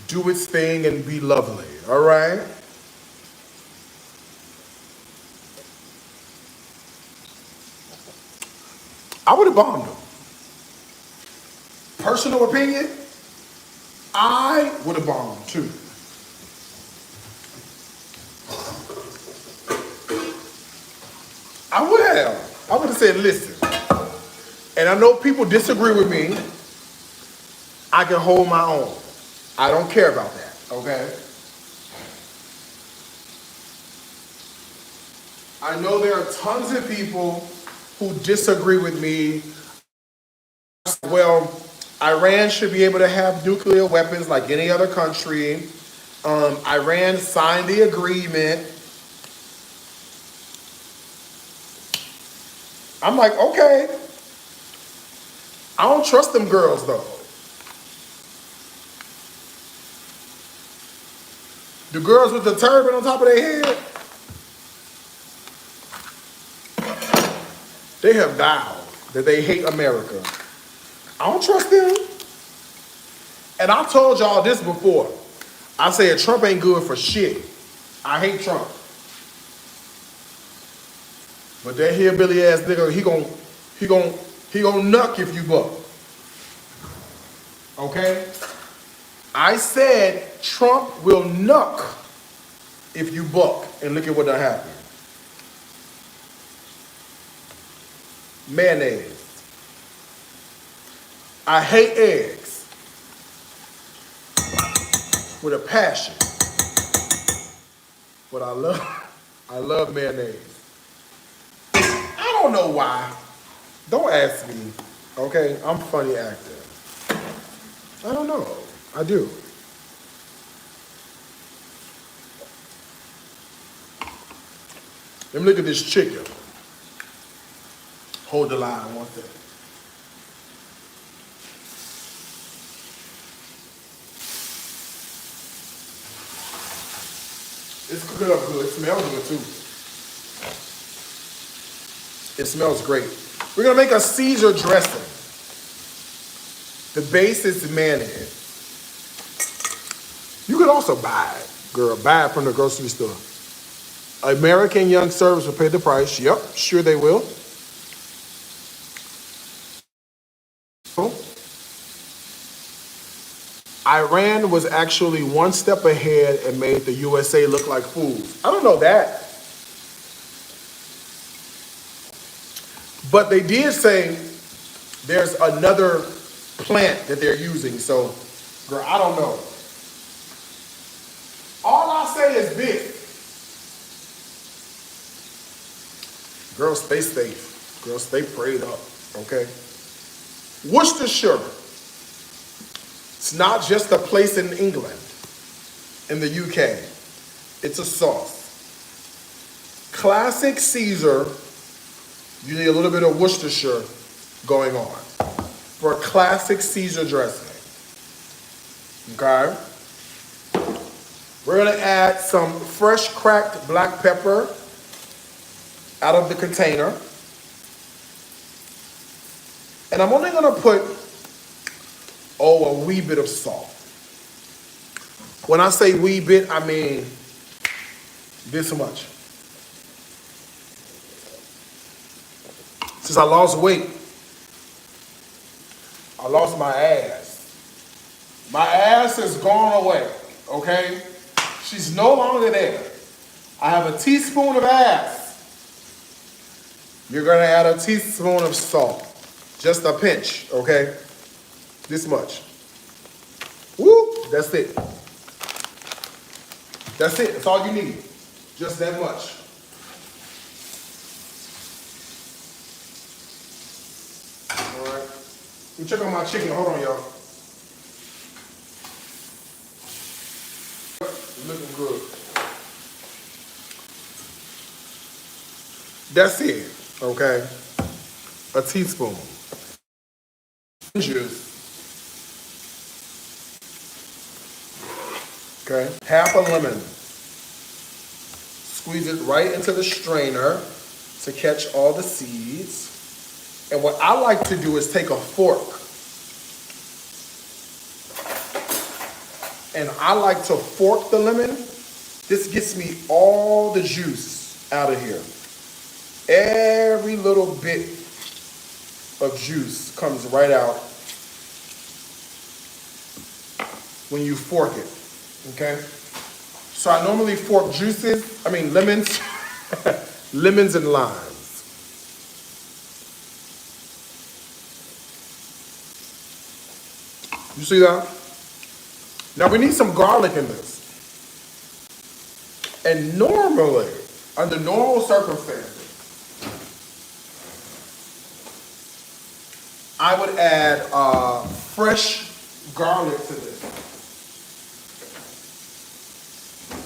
do its thing and be lovely, all right? I would have bombed them. Personal opinion, I would have bombed too. I would have. I would have said, listen, and I know people disagree with me. I can hold my own. I don't care about that, okay? I know there are tons of people who disagree with me. Well, Iran should be able to have nuclear weapons like any other country. Iran signed the agreement. I'm like, okay. I don't trust them girls though. The girls with the turban on top of their head, they have vowed that they hate America. I don't trust them. And I told y'all this before. I said Trump ain't good for shit. I hate Trump. But that hillbilly ass nigga, he gon' nuck if you buck. Okay? I said Trump will nuck if you buck. And look at what done happened. Mayonnaise. I hate eggs with a passion. But I love mayonnaise. I don't know why. Don't ask me. Okay? I'm a funny actor. I don't know. I do. Let me look at this chicken. Hold the line one thing. It's cooking up good. It smells good too. It smells great. We're gonna make a Caesar dressing. The base is mayonnaise. You could also buy it, girl. Buy it from the grocery store. American Young Service will pay the price. Yep, sure they will. Iran was actually one step ahead and made the USA look like fools. I don't know that. But they did say there's another plant that they're using. So, girl, I don't know. All I say is this. Girl, stay safe. Girl, stay prayed up, okay? Worcestershire. It's not just a place in England, in the UK. It's a sauce. Classic Caesar, you need a little bit of Worcestershire going on for a classic Caesar dressing. Okay? We're gonna add some fresh cracked black pepper out of the container. And I'm only gonna put a wee bit of salt. When I say wee bit, I mean this much. Since I lost weight, I lost my ass. My ass has gone away, okay? She's no longer there. I have a teaspoon of ass. You're gonna add a teaspoon of salt. Just a pinch, okay? This much. Woo, that's it. That's it, that's all you need. Just that much. All right, let me check on my chicken, hold on y'all. It's looking good. That's it, okay? A teaspoon. Juice. Okay, half a lemon. Squeeze it right into the strainer to catch all the seeds. And what I like to do is take a fork. And I like to fork the lemon. This gets me all the juice out of here. Every little bit of juice comes right out when you fork it, okay? So I normally fork lemons, lemons and limes. You see that? Now we need some garlic in this. And normally, under normal circumstances, I would add fresh garlic to this.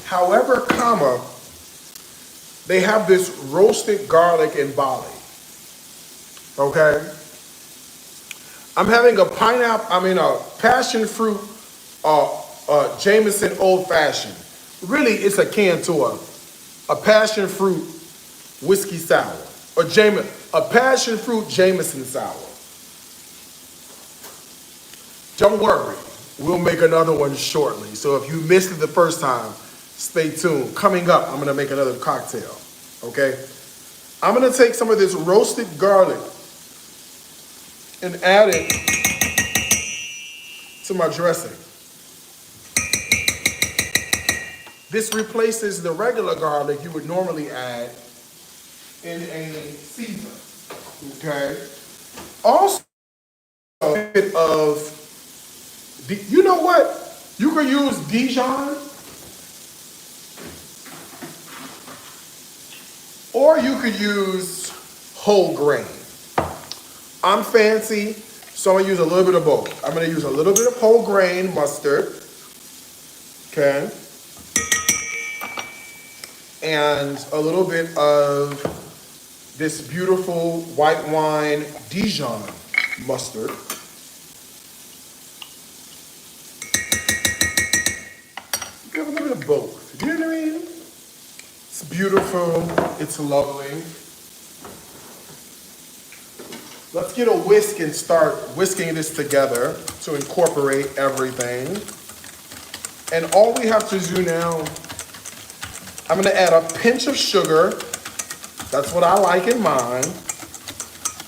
However, they have this roasted garlic in Bali. Okay? I'm having a passion fruit Jameson Old Fashioned. Really, it's a Cantor. A passion fruit whiskey sour. A passion fruit Jameson sour. Don't worry, we'll make another one shortly. So if you missed it the first time, stay tuned. Coming up, I'm gonna make another cocktail, okay? I'm gonna take some of this roasted garlic and add it to my dressing. This replaces the regular garlic you would normally add in a Caesar, okay? Also, a bit of, you know what? You could use Dijon, or you could use whole grain. I'm fancy, so I'm gonna use a little bit of both. I'm gonna use a little bit of whole grain mustard, okay? And a little bit of this beautiful white wine Dijon mustard. You have a little bit of both. You know what I mean? It's beautiful. It's lovely. Let's get a whisk and start whisking this together to incorporate everything. And all we have to do now, I'm gonna add a pinch of sugar. That's what I like in mine.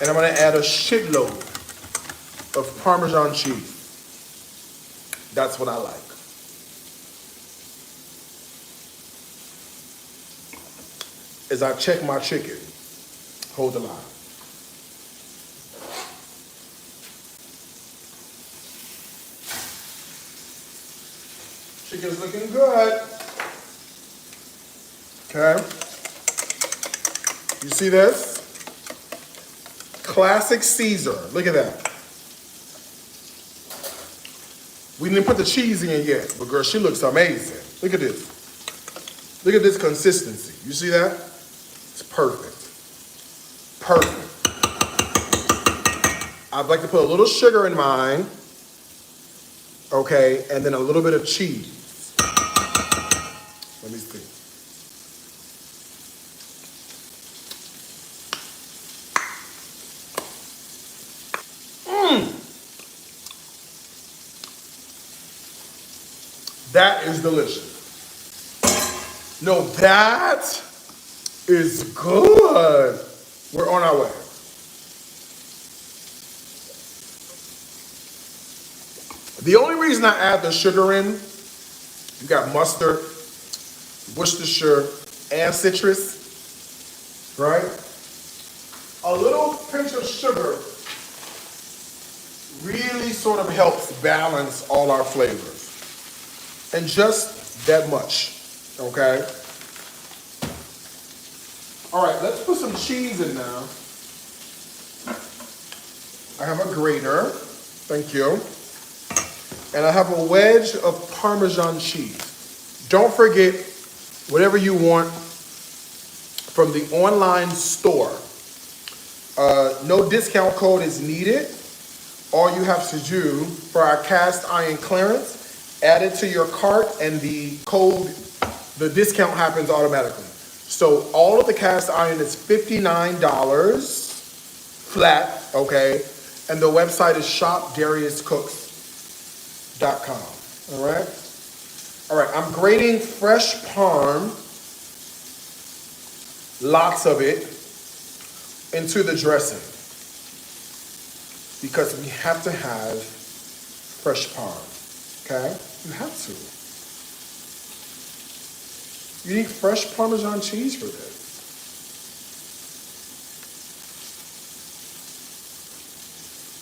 And I'm gonna add a shitload of Parmesan cheese. That's what I like. As I check my chicken, hold the line. Chicken's looking good. Okay. You see this? Classic Caesar. Look at that. We didn't put the cheese in yet, but girl, she looks amazing. Look at this. Look at this consistency. You see that? It's perfect. Perfect. I'd like to put a little sugar in mine. Okay, and then a little bit of cheese. Let me see. That is delicious. No, that is good. We're on our way. The only reason I add the sugar in, you got mustard, Worcestershire, and citrus, right? A little pinch of sugar really sort of helps balance all our flavors. And just that much, okay? All right, let's put some cheese in now. I have a grater, thank you. And I have a wedge of Parmesan cheese. Don't forget, whatever you want from the online store. No discount code is needed. All you have to do for our cast iron clearance, add it to your cart and the discount happens automatically. So all of the cast iron is $59 flat, okay? And the website is shopdariuscooks.com, all right? All right, I'm grating fresh parm, lots of it, into the dressing because we have to have fresh parm, okay? You have to. You need fresh Parmesan cheese for this.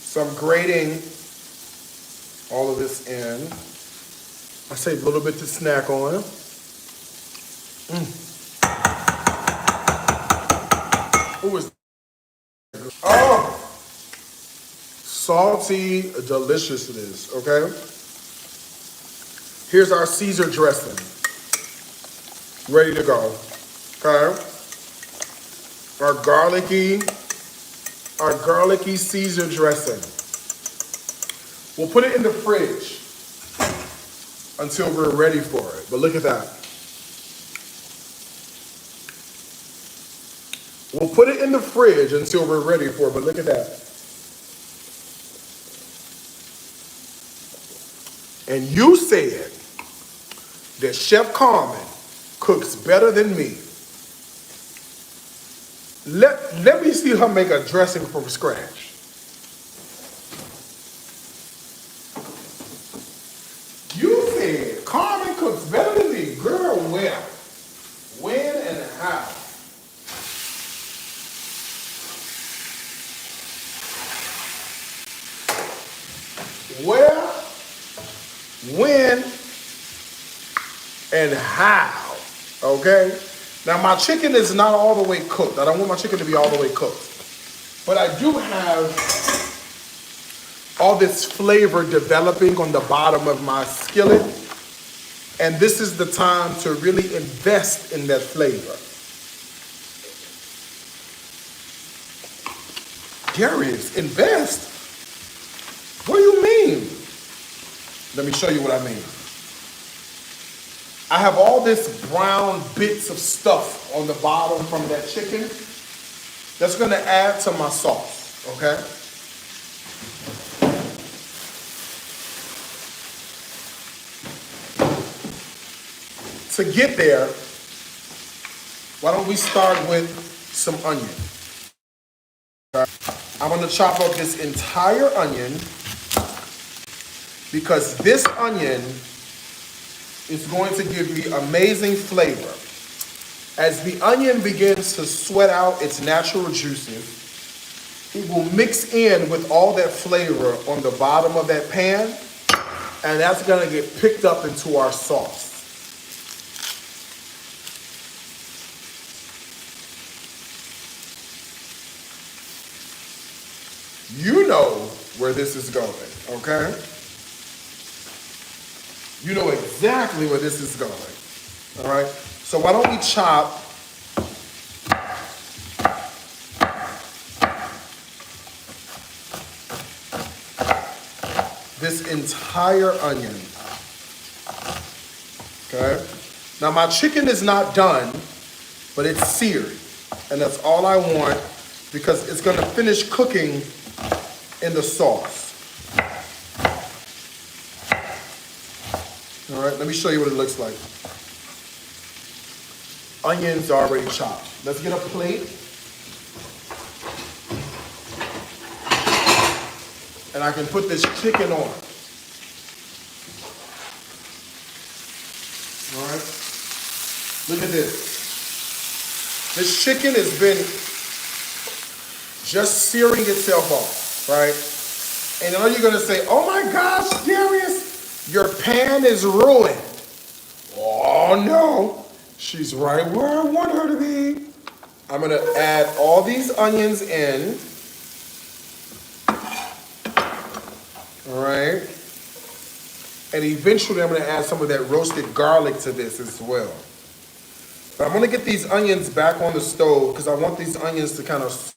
So I'm grating all of this in. I save a little bit to snack on. Who was? Oh, salty deliciousness, okay? Here's our Caesar dressing, ready to go, okay? Our garlicky Caesar dressing. We'll put it in the fridge until we're ready for it. But look at that. We'll put it in the fridge until we're ready for it. But look at that. And you said that Chef Carmen cooks better than me. Let me see her make a dressing from scratch. You said Carmen cooks better than me. Girl, where? When and how? Where, when, and how, okay? Now my chicken is not all the way cooked. I don't want my chicken to be all the way cooked. But I do have all this flavor developing on the bottom of my skillet. And this is the time to really invest in that flavor. Darius, invest? What do you mean? Let me show you what I mean. I have all this brown bits of stuff on the bottom from that chicken that's gonna add to my sauce, okay? To get there, why don't we start with some onion? I'm gonna chop up this entire onion because this onion is going to give me amazing flavor. As the onion begins to sweat out its natural juices, it will mix in with all that flavor on the bottom of that pan, and that's gonna get picked up into our sauce. You know where this is going, okay? You know exactly where this is going, all right? So why don't we chop this entire onion, okay? Now my chicken is not done, but it's seared, and that's all I want because it's gonna finish cooking in the sauce. All right, let me show you what it looks like. Onions are already chopped. Let's get a plate. And I can put this chicken on. All right, look at this. This chicken has been just searing itself off, right? And I know you're gonna say, oh my gosh, Darius, your pan is ruined. Oh no, she's right where I want her to be. I'm gonna add all these onions in. All right. And eventually I'm gonna add some of that roasted garlic to this as well. But I'm gonna get these onions back on the stove because I want these onions to kind of.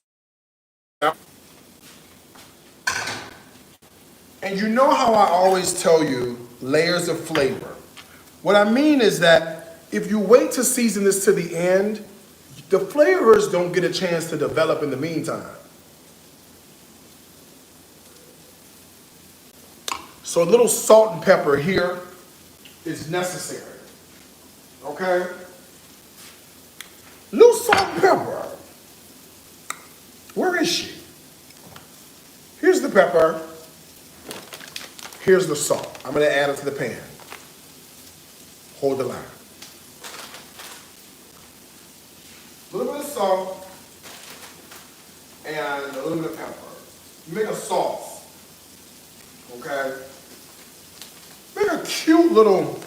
And you know how I always tell you layers of flavor. What I mean is that if you wait to season this to the end, the flavors don't get a chance to develop in the meantime. So a little salt and pepper here is necessary, okay? Little salt and pepper. Where is she? Here's the pepper. Here's the salt. I'm gonna add it to the pan. Hold the line. A little bit of salt and a little bit of pepper. You make a sauce, okay? Make a cute little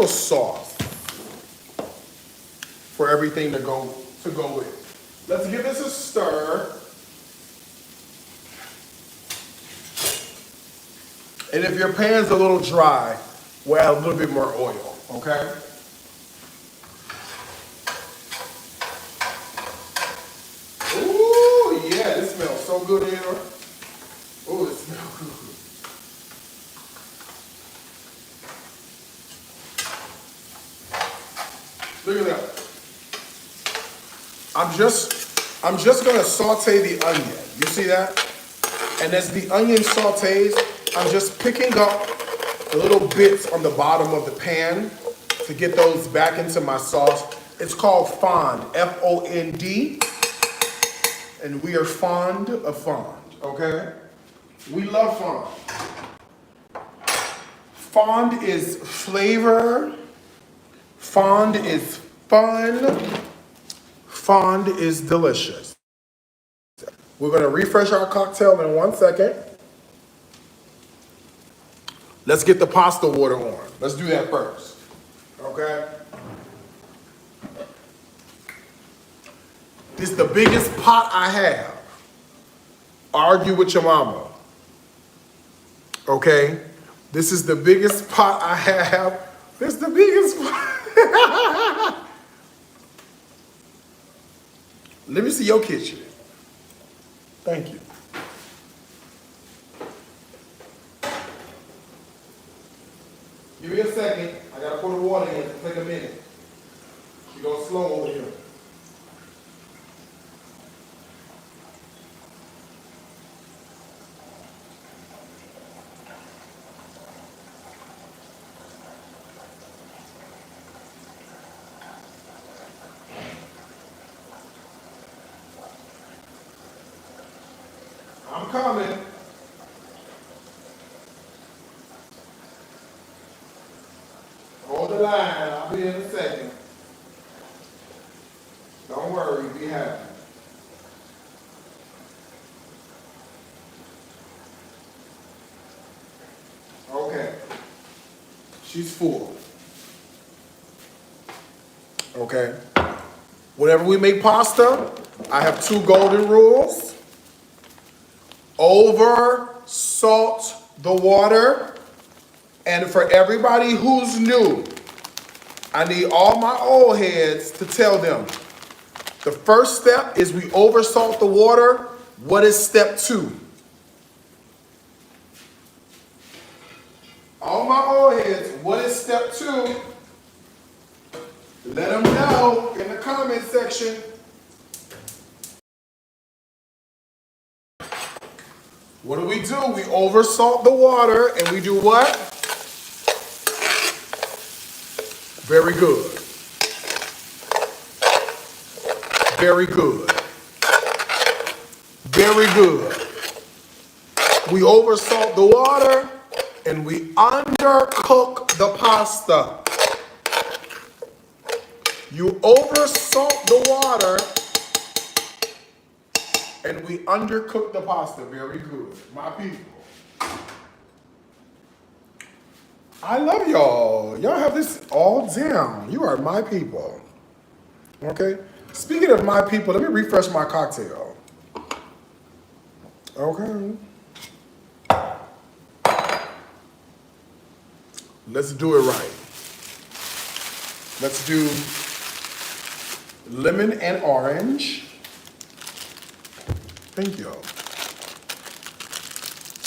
sauce for everything to go with. Let's give this a stir. And if your pan's a little dry, we'll add a little bit more oil, okay? Ooh, yeah, this smells so good in here. Ooh, it smells good. Look at that. I'm just gonna saute the onion. You see that? And as the onion sautés, I'm just picking up the little bits on the bottom of the pan to get those back into my sauce. It's called fond, F-O-N-D. And we are fond of fond, okay? We love fond. Fond is flavor. Fond is fun. Fond is delicious. We're gonna refresh our cocktail in 1 second. Let's get the pasta water on. Let's do that first, okay? This is the biggest pot I have. Argue with your mama, okay? This is the biggest pot I have. This is the biggest pot. Let me see your kitchen. Thank you. Give me a second. I gotta pour the water in. It'll take a minute. You go slow over here. I'm coming. Hold the line. I'll be in a second. Don't worry. Be happy. Okay. She's full. Okay. Whenever we make pasta, I have 2 golden rules. Over salt the water. And for everybody who's new, I need all my old heads to tell them, the first step is we over salt the water. What is step 2? All my old heads, what is step 2? Let them know in the comment section. What do? We over salt the water and we do what? Very good. Very good. Very good. We over salt the water and we undercook the pasta. You over salt the water and we undercook the pasta. Very good. My people. I love y'all. Y'all have this all down. You are my people. Okay? Speaking of my people, let me refresh my cocktail. Okay. Let's do it right. Let's do lemon and orange. Thank you.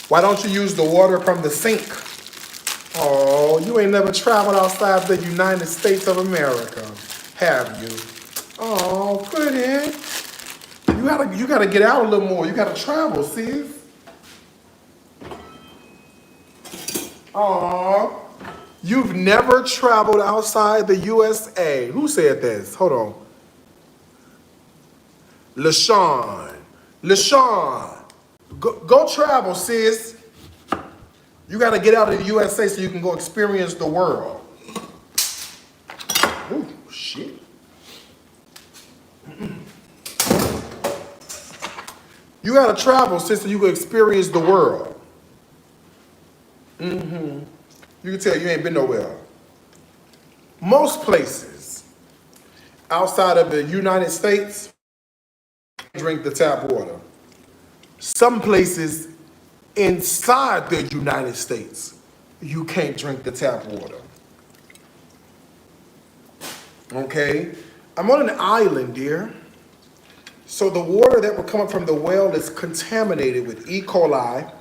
Why don't you use the water from the sink? Oh, you ain't never traveled outside the United States of America, have you? Oh, put it in. You gotta get out a little more. You gotta travel, sis. Oh, you've never traveled outside the USA. Who said this? Hold on. LaShawn, go travel, sis. You got to get out of the USA so you can go experience the world. Ooh, shit. You got to travel, sis, so you can experience the world. You can tell you ain't been nowhere. Most places outside of the United States drink the tap water. Some places Inside the United States, you can't drink the tap water. Okay? I'm on an island, dear. So the water that will come up from the well is contaminated with E. coli,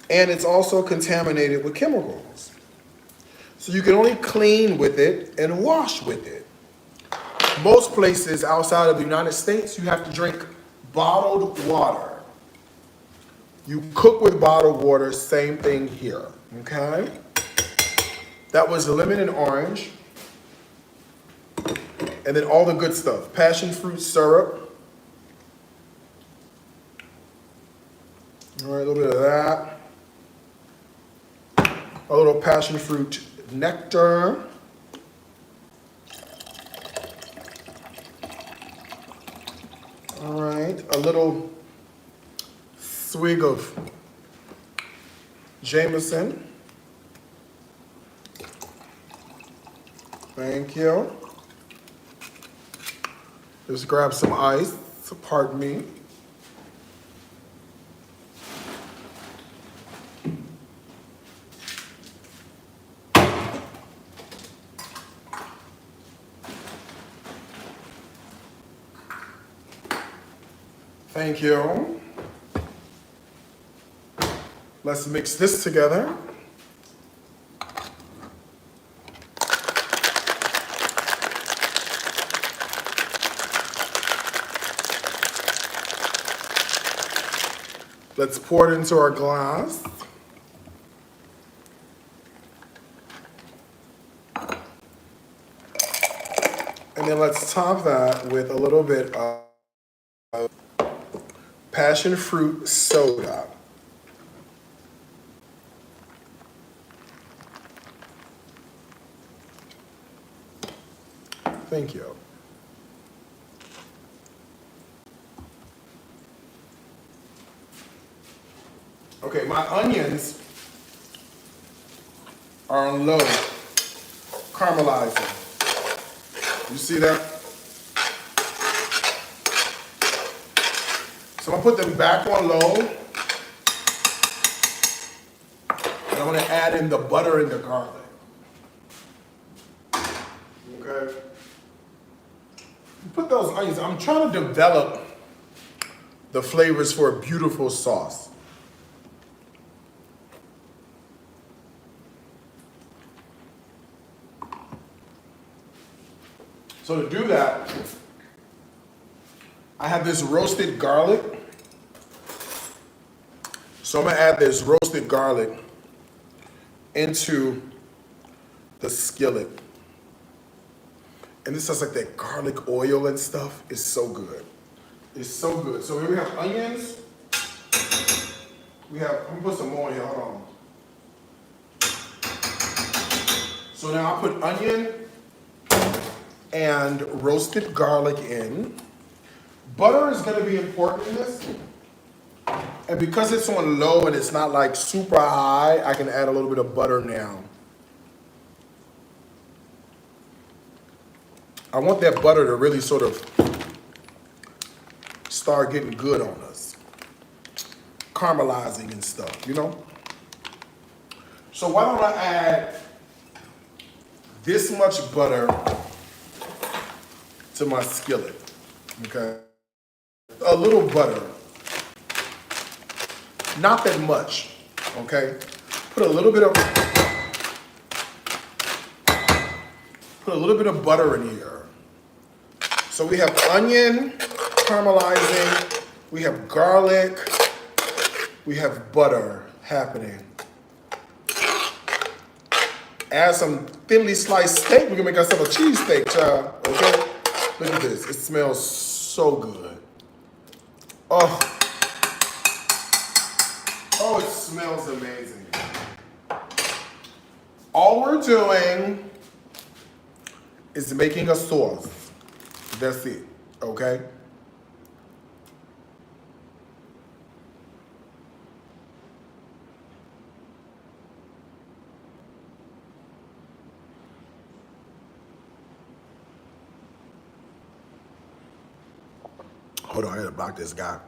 and it's also contaminated with chemicals. So you can only clean with it and wash with it. Most places outside of the United States, you have to drink bottled water. You cook with bottled water, same thing here, okay? That was lemon and orange. And then all the good stuff. Passion fruit syrup. All right, a little bit of that. A little passion fruit nectar. All right, a little swig of Jameson. Thank you. Just grab some ice, pardon me. Thank you. Let's mix this together. Let's pour it into our glass. And then let's top that with a little bit of passion fruit soda. Thank you. Okay, my onions are on low, caramelizing. You see that? So I'm gonna put them back on low. And I'm gonna add in the butter and the garlic. Okay? Put those onions, I'm trying to develop the flavors for a beautiful sauce. So to do that, I have this roasted garlic. So I'm gonna add this roasted garlic into the skillet. And this has like that garlic oil and stuff. It's so good. It's so good. So here we have onions. I'm gonna put some more in here, hold on. So now I put onion and roasted garlic in. Butter is gonna be important in this. And because it's on low and it's not like super high, I can add a little bit of butter now. I want that butter to really sort of start getting good on us. Caramelizing and stuff, you know? So why don't I add this much butter to my skillet, okay? A little butter. Not that much, okay? Put a little bit of butter in here. So we have onion caramelizing, we have garlic, we have butter happening. Add some thinly sliced steak. We can make ourselves a cheesesteak, child, okay? Look at this, it smells so good. Oh, it smells amazing. All we're doing is making a sauce. That's it, okay? Hold on, I gotta block this guy.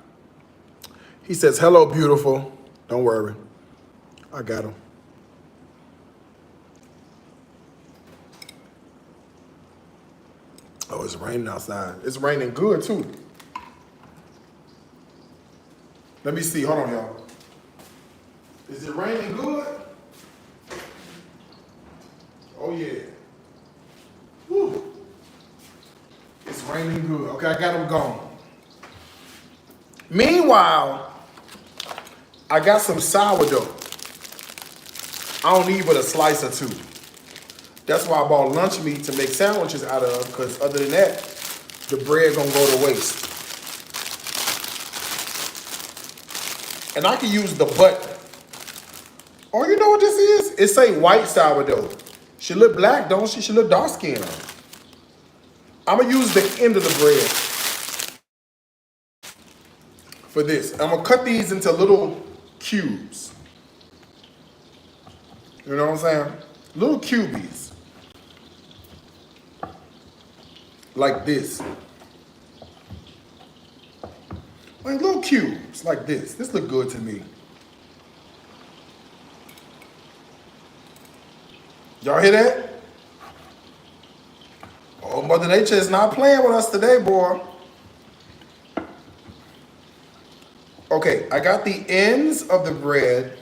He says, hello, beautiful. Don't worry. I got them. Oh, it's raining outside. It's raining good, too. Let me see. Hold on, y'all. Is it raining good? Oh, yeah. Woo. It's raining good. Okay, I got them gone. Meanwhile, I got some sourdough. I don't need but a slice or two. That's why I bought lunch meat to make sandwiches out of, because other than that, the bread gonna go to waste. And I can use the butter. Oh, you know what this is? It say white sourdough. She look black, don't she? She look dark skinned. I'm gonna use the end of the bread for this. I'm gonna cut these into little cubes. You know what I'm saying? Little cubies. Like this. Like little cubes, like this. This look good to me. Y'all hear that? Oh, Mother Nature is not playing with us today, boy. Okay, I got the ends of the bread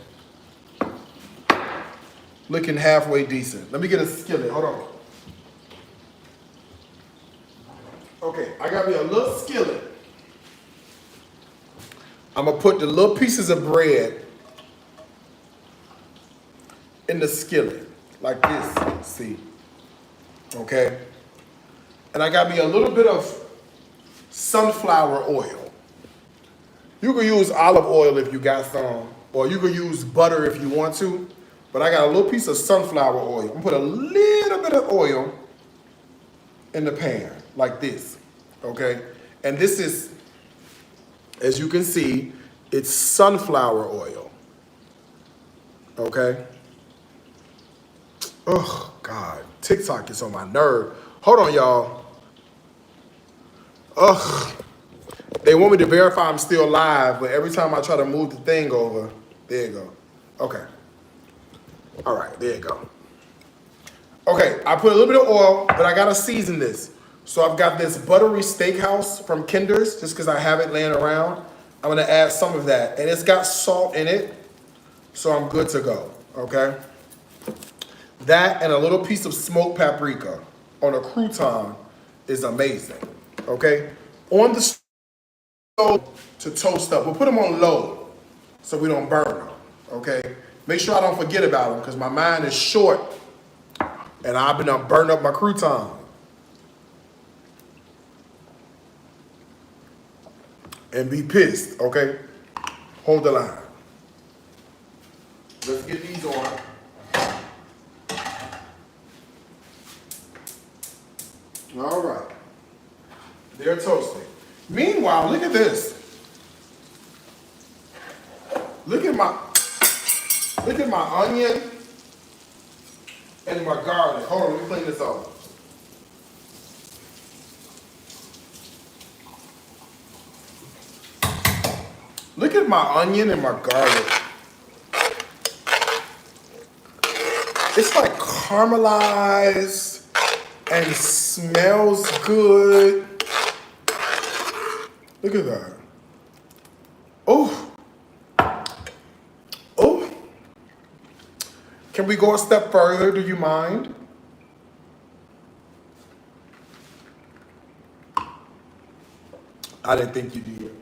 looking halfway decent. Let me get a skillet, hold on. Okay, I got me a little skillet. I'm gonna put the little pieces of bread in the skillet, like this, see? Okay? And I got me a little bit of sunflower oil. You can use olive oil if you got some, or you can use butter if you want to, but I got a little piece of sunflower oil. I'm gonna put a little bit of oil in the pan, like this, okay? And this is, as you can see, it's sunflower oil, okay? Oh, God, TikTok is on my nerve. Hold on, y'all. Ugh. They want me to verify I'm still live, but every time I try to move the thing over, there you go. Okay. All right, there you go. Okay, I put a little bit of oil, but I gotta season this. So I've got this buttery steakhouse from Kinder's, just because I have it laying around. I'm gonna add some of that, and it's got salt in it, so I'm good to go, okay? That and a little piece of smoked paprika on a crouton is amazing, okay? On the stove to toast up. We'll put them on low so we don't burn them, okay? Make sure I don't forget about them because my mind is short and I've been burning up my crouton. And be pissed, okay? Hold the line. Let's get these on. All right. They're toasting. Meanwhile, look at this. Look at my onion and my garlic. Hold on, let me clean this off. Look at my onion and my garlic. It's like caramelized and smells good. Look at that. Oh. Oh. Can we go a step further? Do you mind? I didn't think you did.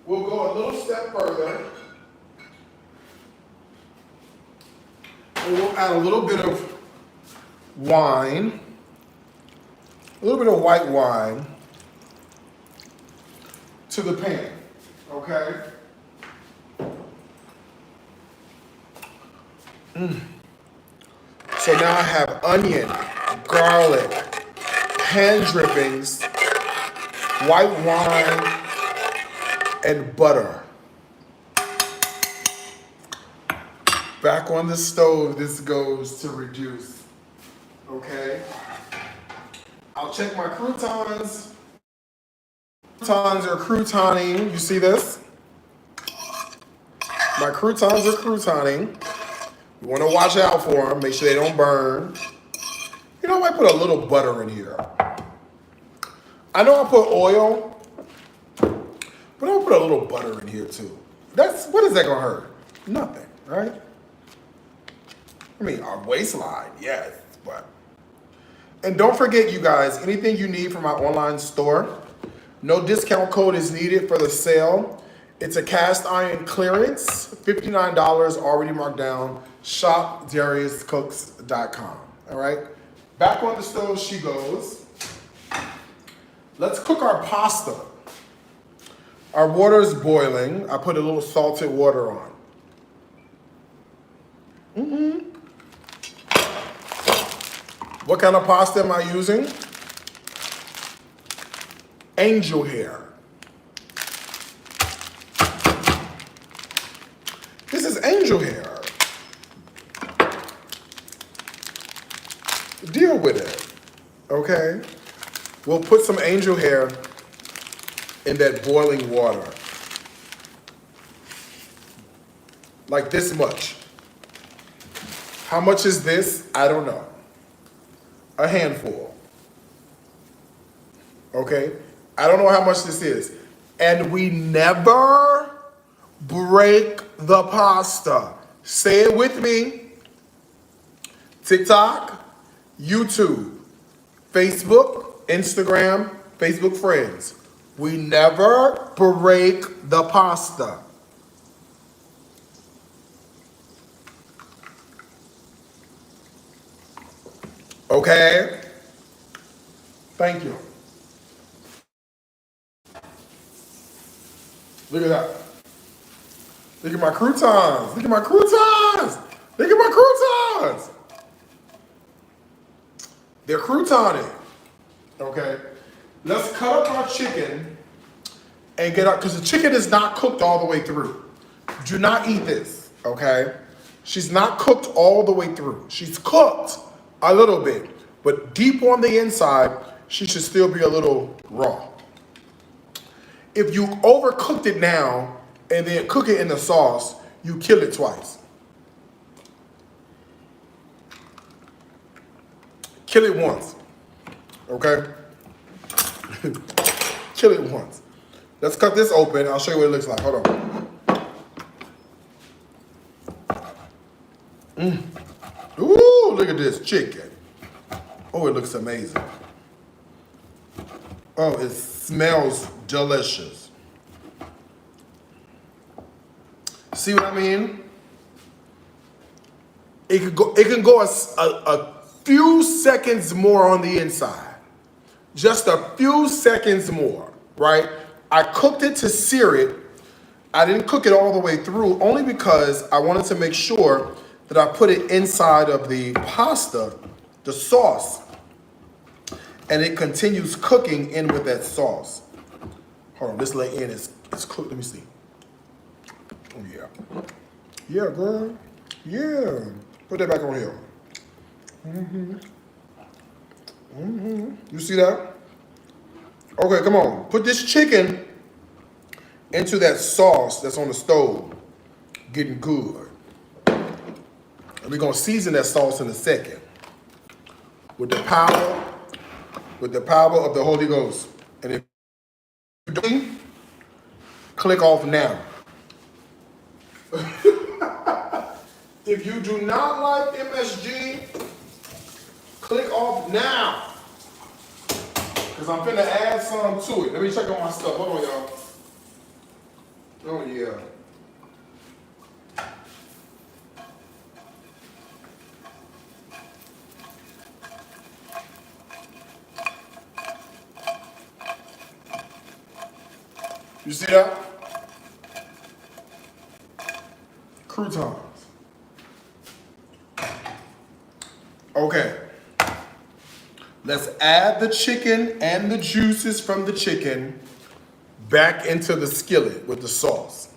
We'll go a little step further. And we'll add a little bit of wine, a little bit of white wine to the pan, okay? So now I have onion, garlic, pan drippings, white wine, and butter. Back on the stove, this goes to reduce, okay? I'll check my croutons. Croutons are croutoning, you see this? My croutons are croutoning. You want to watch out for them. Make sure they don't burn. You know, I might put a little butter in here. I know I put oil, but I'll put a little butter in here too. What is that gonna hurt? Nothing, right? I mean, our waistline, yes, but. And don't forget, you guys, anything you need from our online store, no discount code is needed for the sale. It's a cast iron clearance, $59 already marked down. Shop DariusCooks.com. All right, back on the stove she goes. Let's cook our pasta. Our water is boiling. I put a little salted water on. What kind of pasta am I using? Angel hair. This is angel hair. Deal with it, okay? We'll put some angel hair in that boiling water. Like this much. How much is this? I don't know. A handful. Okay? I don't know how much this is. And we never break the pasta. Say it with me. TikTok, YouTube, Facebook, Instagram, Facebook friends. We never break the pasta. Okay? Thank you. Look at that. Look at my croutons. Look at my croutons. Look at my croutons. They're croutoning. Okay? Let's cut up our chicken and get up, because the chicken is not cooked all the way through. Do not eat this, okay? She's not cooked all the way through. She's cooked a little bit, but deep on the inside, she should still be a little raw. If you overcooked it now and then cook it in the sauce, you kill it twice. Kill it once, okay? Kill it once. Let's cut this open. I'll show you what it looks like. Hold on. Ooh, look at this chicken. Oh, it looks amazing. Oh, it smells delicious. See what I mean? It can go a few seconds more on the inside. Just a few seconds more, right? I cooked it to sear it. I didn't cook it all the way through, only because I wanted to make sure that I put it inside of the pasta, the sauce, and it continues cooking in with that sauce. Hold on, this lay in is cooked. Let me see. Oh yeah. Yeah, girl. Yeah. Put that back on here. You see that? Okay, come on. Put this chicken into that sauce that's on the stove. Getting good. And we're going to season that sauce in a second. With the power of the Holy Ghost. And if you're doing, click off now. If you do not like MSG, click off now. Because I'm finna add some to it. Let me check on my stuff. Hold on, y'all. Oh, yeah. You see that? Croutons. Okay. Let's add the chicken and the juices from the chicken back into the skillet with the sauce.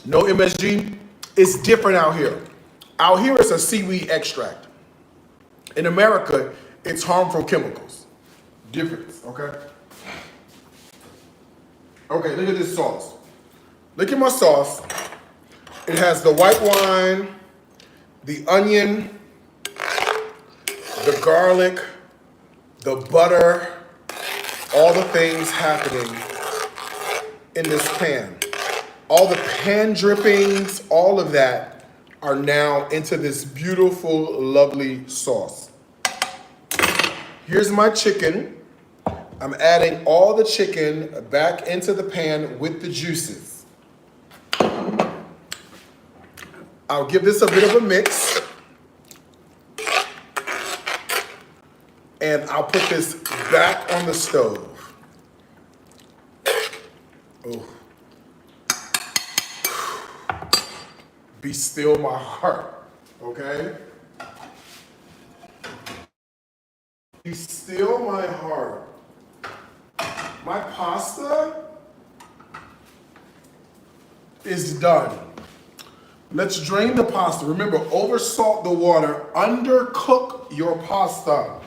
No MSG. It's different out here. Out here, it's a seaweed extract. In America, it's harmful chemicals. Difference, okay? Okay, look at this sauce. Look at my sauce. It has the white wine, the onion, the garlic, the butter, all the things happening in this pan. All the pan drippings, all of that are now into this beautiful, lovely sauce. Here's my chicken. I'm adding all the chicken back into the pan with the juices. I'll give this a bit of a mix. And I'll put this back on the stove. Oh. Be still my heart, okay? Be still my heart. My pasta is done. Let's drain the pasta. Remember, over salt the water, undercook your pasta.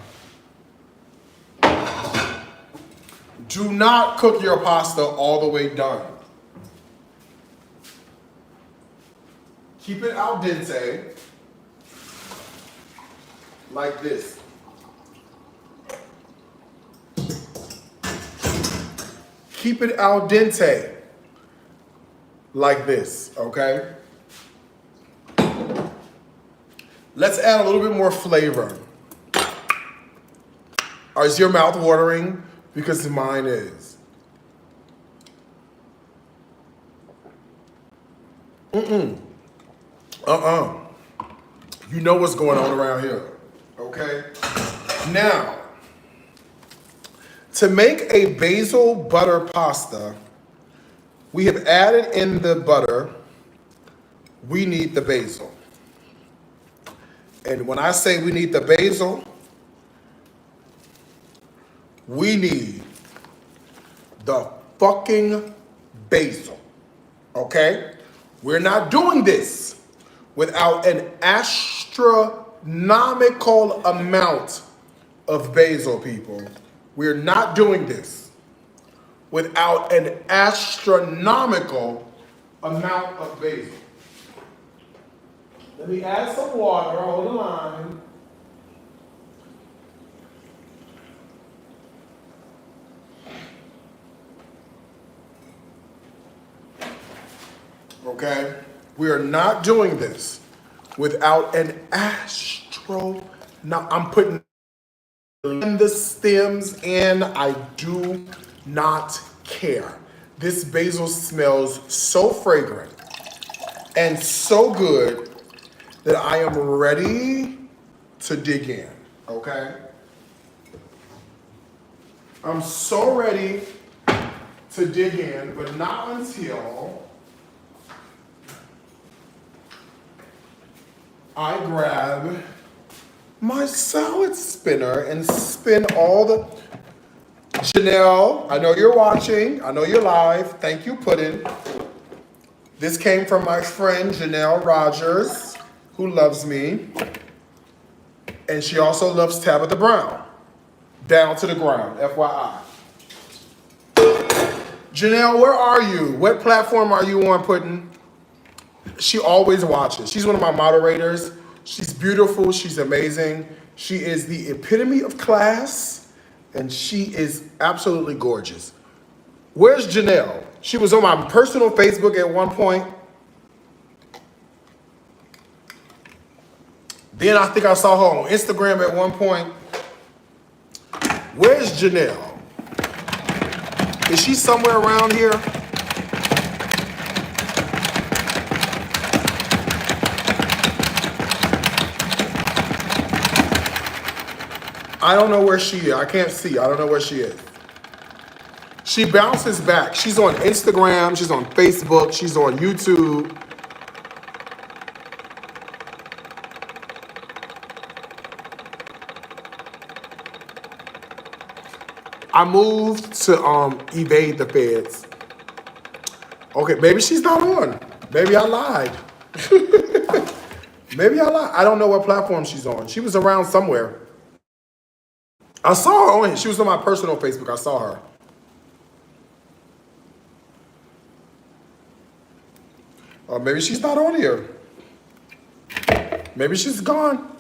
Do not cook your pasta all the way done. Keep it al dente, like this. Keep it al dente, like this, okay? Let's add a little bit more flavor. Is your mouth watering? Because mine is. You know what's going on around here, okay? Now, to make a basil butter pasta, we have added in the butter, we need the basil. And when I say we need the basil, we need the fucking basil, okay? We're not doing this without an astronomical amount of basil, people. We're not doing this without an astronomical amount of basil. Let me add some water, hold the line. Okay? We are not doing this without an Now, I'm putting the stems in. I do not care. This basil smells so fragrant and so good that I am ready to dig in, okay? I'm so ready to dig in, but not until I grab my salad spinner and spin all the... Janelle, I know you're watching. I know you're live. Thank you, Puddin'. This came from my friend Janelle Rogers, who loves me. And she also loves Tabitha Brown. Down to the ground, FYI. Janelle, where are you? What platform are you on, Puddin'? She always watches. She's one of my moderators. She's beautiful. She's amazing. She is the epitome of class, and she is absolutely gorgeous. Where's Janelle? She was on my personal Facebook at one point. Then I think I saw her on Instagram at one point. Where's Janelle? Is she somewhere around here? I don't know where she is. I can't see. I don't know where she is. She bounces back. She's on Instagram. She's on Facebook. She's on YouTube. I moved to evade the feds. Okay, maybe she's not on. Maybe I lied. Maybe I lied. I don't know what platform she's on. She was around somewhere. I saw her on it. She was on my personal Facebook. I saw her. Or maybe she's not on here. Maybe she's gone.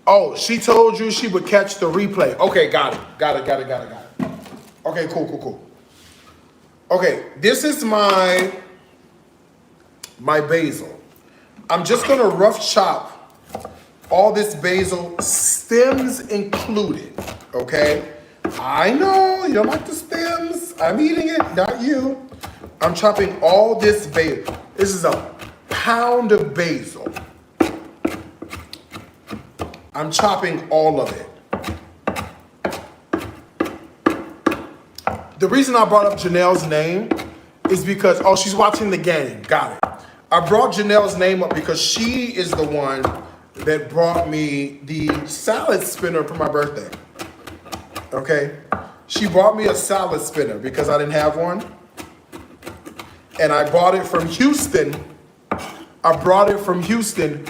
Oh, she told you she would catch the replay. Okay, got it. Got it. Okay, cool. Okay, this is my basil. I'm just gonna rough chop all this basil, stems included, okay? I know you don't like the stems. I'm eating it, not you. I'm chopping all this basil. This is a pound of basil. I'm chopping all of it. The reason I brought up Janelle's name is because, oh, she's watching the game. Got it. I brought Janelle's name up because she is the one that brought me the salad spinner for my birthday. Okay? She bought me a salad spinner because I didn't have one. And I bought it from Houston. I brought it from Houston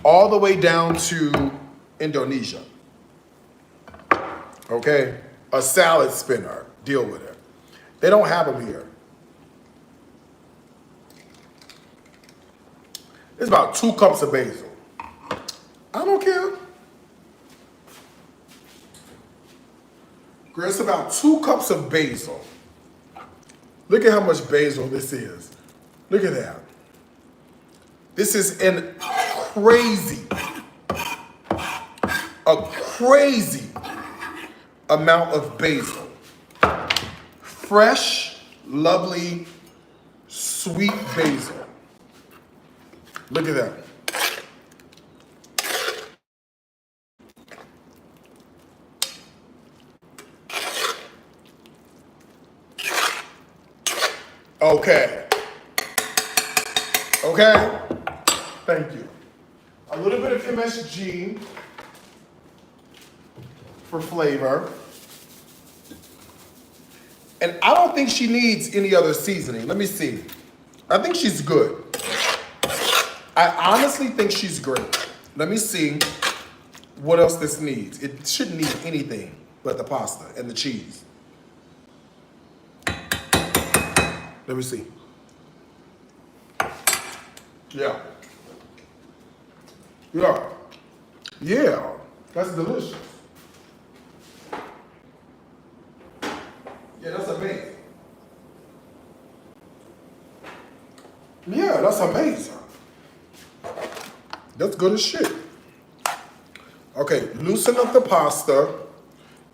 all the way down to Indonesia. Okay? A salad spinner. Deal with it. They don't have them here. It's about 2 cups of basil. I don't care. Girl, it's about 2 cups of basil. Look at how much basil this is. Look at that. This is a crazy amount of basil. Fresh, lovely, sweet basil. Look at that. Okay. Thank you. A little bit of MSG for flavor. And I don't think she needs any other seasoning. Let me see. I think she's good. I honestly think she's great. Let me see what else this needs. It shouldn't need anything but the pasta and the cheese. Let me see. Yeah. That's delicious. Yeah, that's amazing. Yeah, that's amazing. That's good as shit. Okay, loosen up the pasta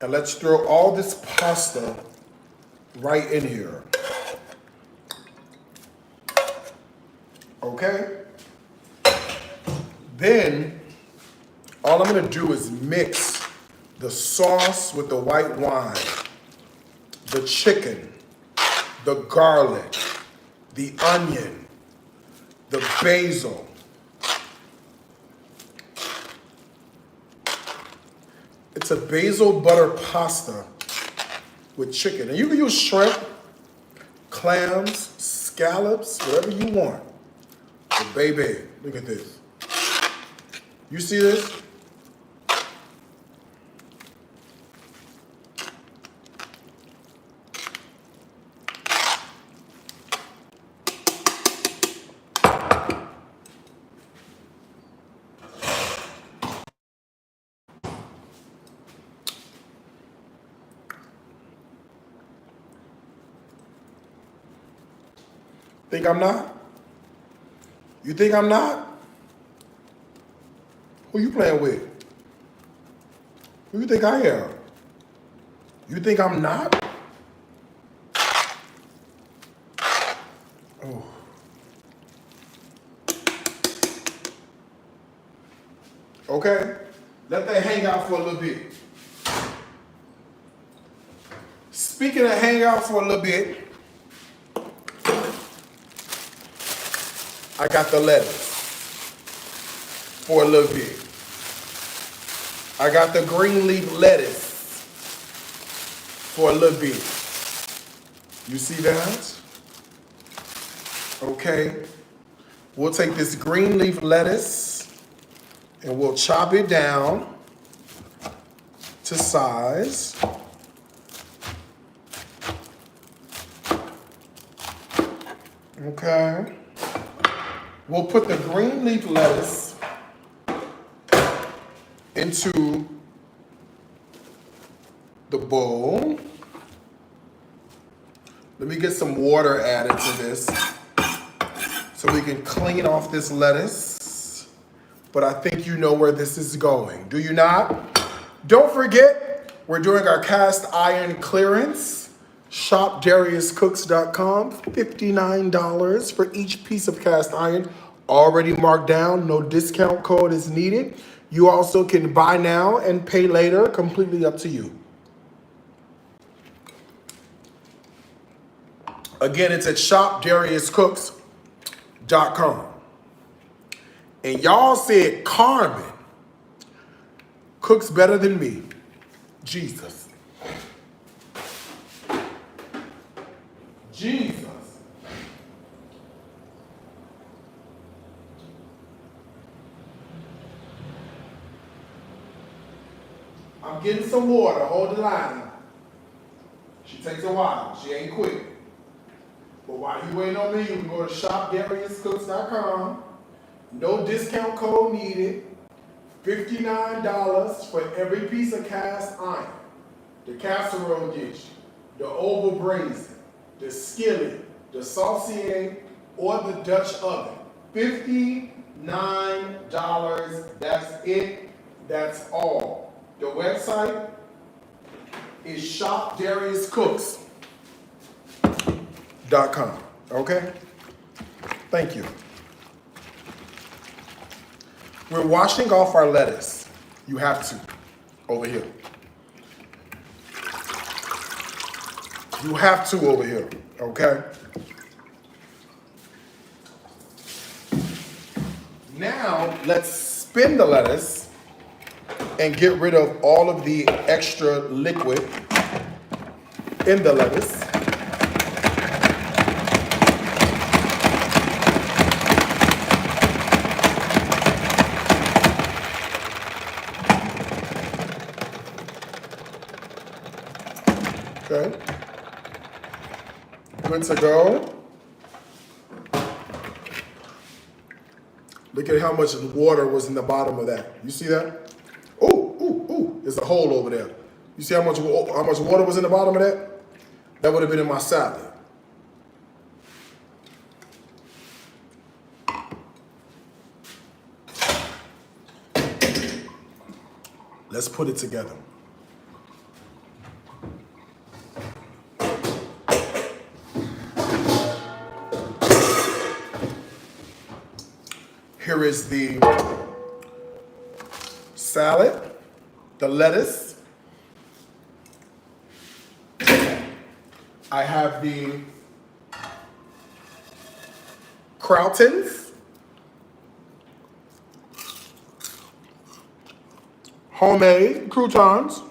and let's throw all this pasta right in here. Okay? Then, all I'm gonna do is mix the sauce with the white wine, the chicken, the garlic, the onion, the basil. It's a basil butter pasta with chicken. And you can use shrimp, clams, scallops, whatever you want. But baby, look at this. You see this? Think I'm not? You think I'm not? Who you playing with? Who you think I am? You think I'm not? Oh. Okay, let that hang out for a little bit. Speaking of hang out for a little bit, I got the lettuce for a little bit. I got the green leaf lettuce for a little bit. You see that? Okay. We'll take this green leaf lettuce and we'll chop it down to size. Okay. We'll put the green leaf lettuce into the bowl. Let me get some water added to this so we can clean off this lettuce. But I think you know where this is going. Do you not? Don't forget, we're doing our cast iron clearance. Shop DariusCooks.com, $59 for each piece of cast iron. Already marked down, no discount code is needed. You also can buy now and pay later, completely up to you. Again, it's at shopDariusCooks.com. And y'all said Carmen cooks better than me. Jesus. Jesus. I'm getting some water. Hold the line. She takes a while. She ain't quick. But while you waiting on me, you can go to shopDariusCooks.com. No discount code needed. $59 for every piece of cast iron. The casserole dish, the oval braising, the skillet, the saucier, or the Dutch oven. $59. That's it. That's all. The website is shopDariusCooks.com. Okay? Thank you. We're washing off our lettuce. You have to. Over here. You have to over here. Okay? Now, let's spin the lettuce and get rid of all of the extra liquid in the lettuce. Okay. Good to go. Look at how much water was in the bottom of that. You see that? Ooh, there's a hole over there. You see how much water was in the bottom of that? That would have been in my salad. Let's put it together. Here is the salad, the lettuce. I have the Croutons, homemade croutons,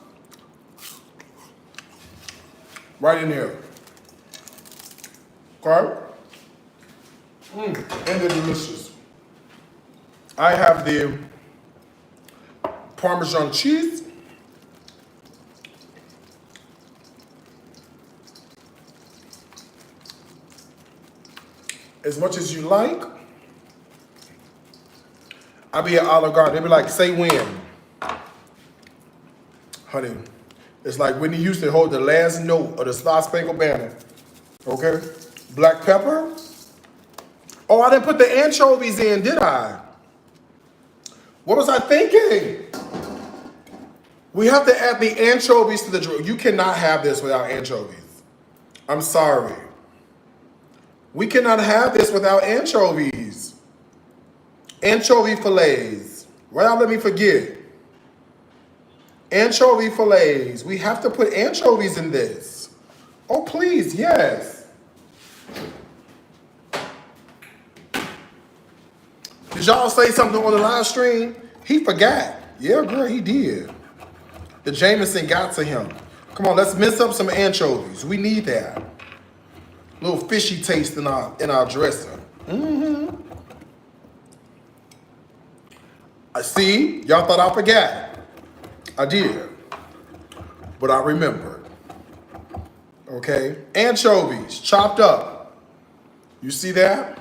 right in here. Okay? And they're delicious. I have the Parmesan cheese. As much as you like. I be at Olive Garden. They be like, say when. Honey, it's like Whitney Houston hold the last note of the Star Spangled Banner. Okay? Black pepper. Oh, I didn't put the anchovies in, did I? What was I thinking? We have to add the anchovies to the drill. You cannot have this without anchovies. I'm sorry. We cannot have this without anchovies. Anchovy fillets. Why y'all let me forget? Anchovy fillets. We have to put anchovies in this. Oh, please, yes. Did y'all say something on the live stream? He forgot. Yeah, girl, he did. The Jameson got to him. Come on, let's mix up some anchovies. We need that. A little fishy taste in our dressing. I see. Y'all thought I forgot. I did. But I remembered. Okay? Anchovies, chopped up. You see that?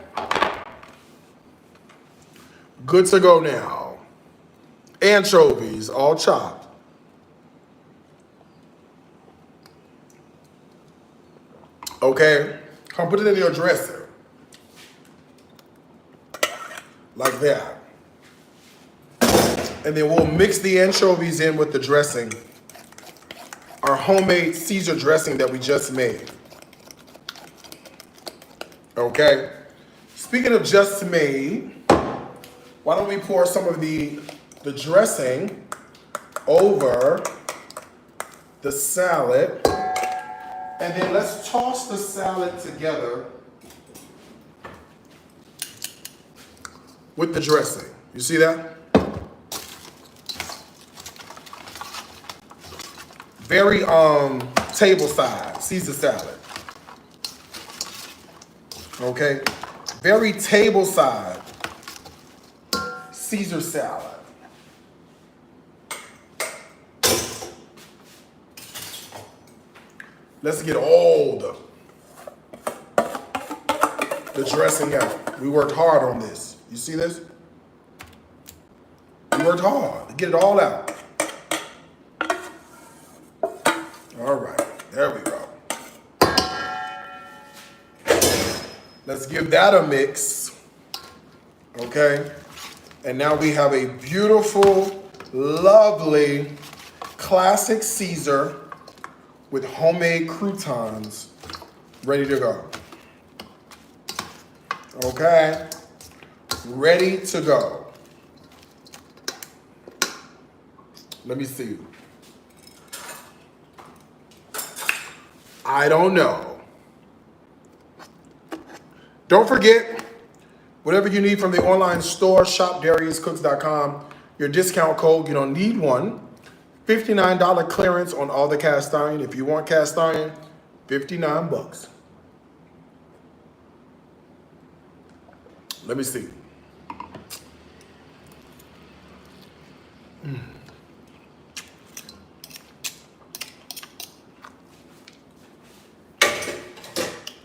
Good to go now. Anchovies, all chopped. Okay, come put it in your dresser. Like that. And then we'll mix the anchovies in with the dressing. Our homemade Caesar dressing that we just made. Okay? Speaking of just made, why don't we pour some of the dressing over the salad, and then let's toss the salad together with the dressing. You see that? Very table side Caesar salad. Okay? Very table side Caesar salad. Let's get all the dressing out. We worked hard on this. You see this? We worked hard to get it all out. All right, there we go. Let's give that a mix. Okay? And now we have a beautiful, lovely, classic Caesar with homemade croutons ready to go. Okay? Ready to go. Let me see. I don't know. Don't forget, whatever you need from the online store, shop DariusCooks.com. Your discount code, you don't need one. $59 clearance on all the cast iron. If you want cast iron, $59. Let me see.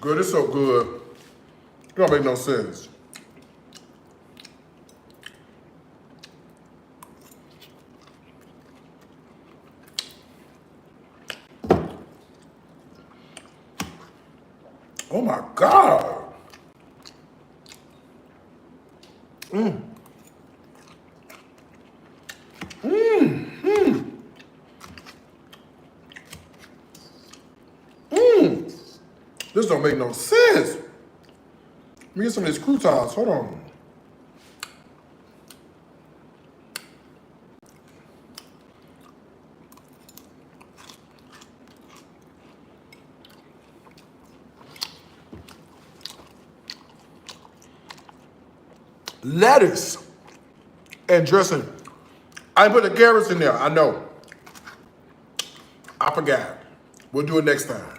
Good, it's so good. It don't make no sense. Oh my God. Mmm. Mmm. Mmm. Mmm. This don't make no sense. Let me get some of these croutons. Hold on. Lettuce and dressing. I put the carrots in there. I know. I forgot. We'll do it next time.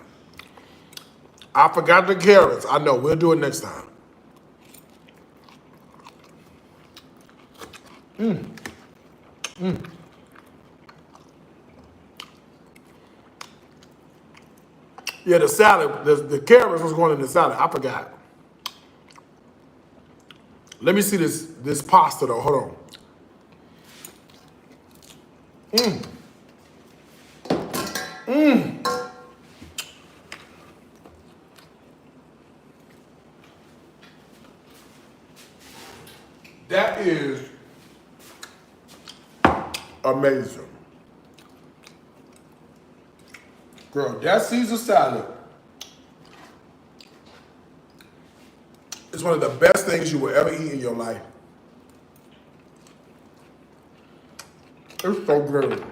I forgot the carrots. I know. We'll do it next time. Mmm. Mmm. Yeah, the salad, the carrots was going in the salad. I forgot. Let me see this pasta though. Hold on. Mmm. Mmm. That is amazing. Girl, that Caesar salad is one of the best things you will ever eat in your life. It's so good.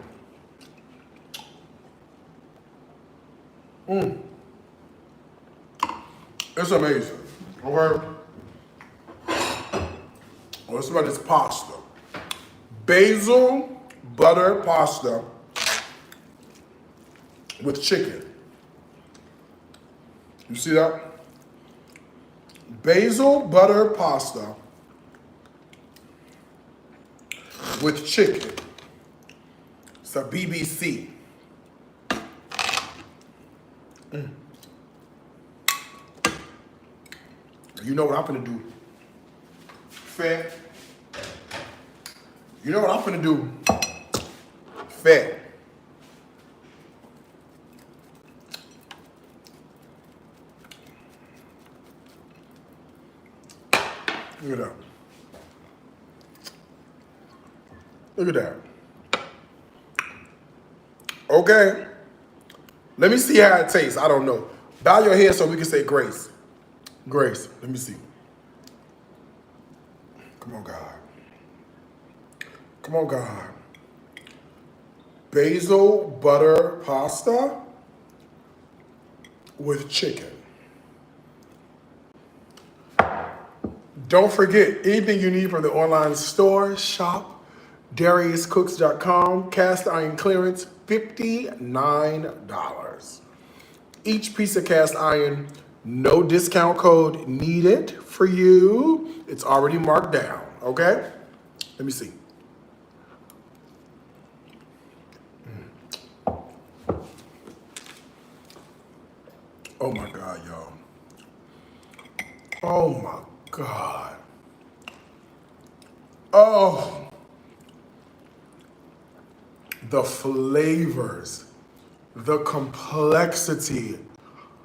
Mmm. It's amazing. Okay? Let's about this pasta. Basil butter pasta with chicken. You see that? Basil butter pasta with chicken. It's a BBC. You know what I'm gonna do? Fat. You know what I'm gonna do? Fat. Look at that. Look at that. Okay. Let me see how it tastes. I don't know. Bow your head so we can say grace. Grace. Let me see. Come on, God. Come on, God. Basil butter pasta with chicken. Don't forget, anything you need from the online store, shop DariusCooks.com. Cast iron clearance, $59. Each piece of cast iron, no discount code needed for you. It's already marked down, okay? Let me see. Oh my God, y'all. Oh my God. Oh. The flavors, the complexity,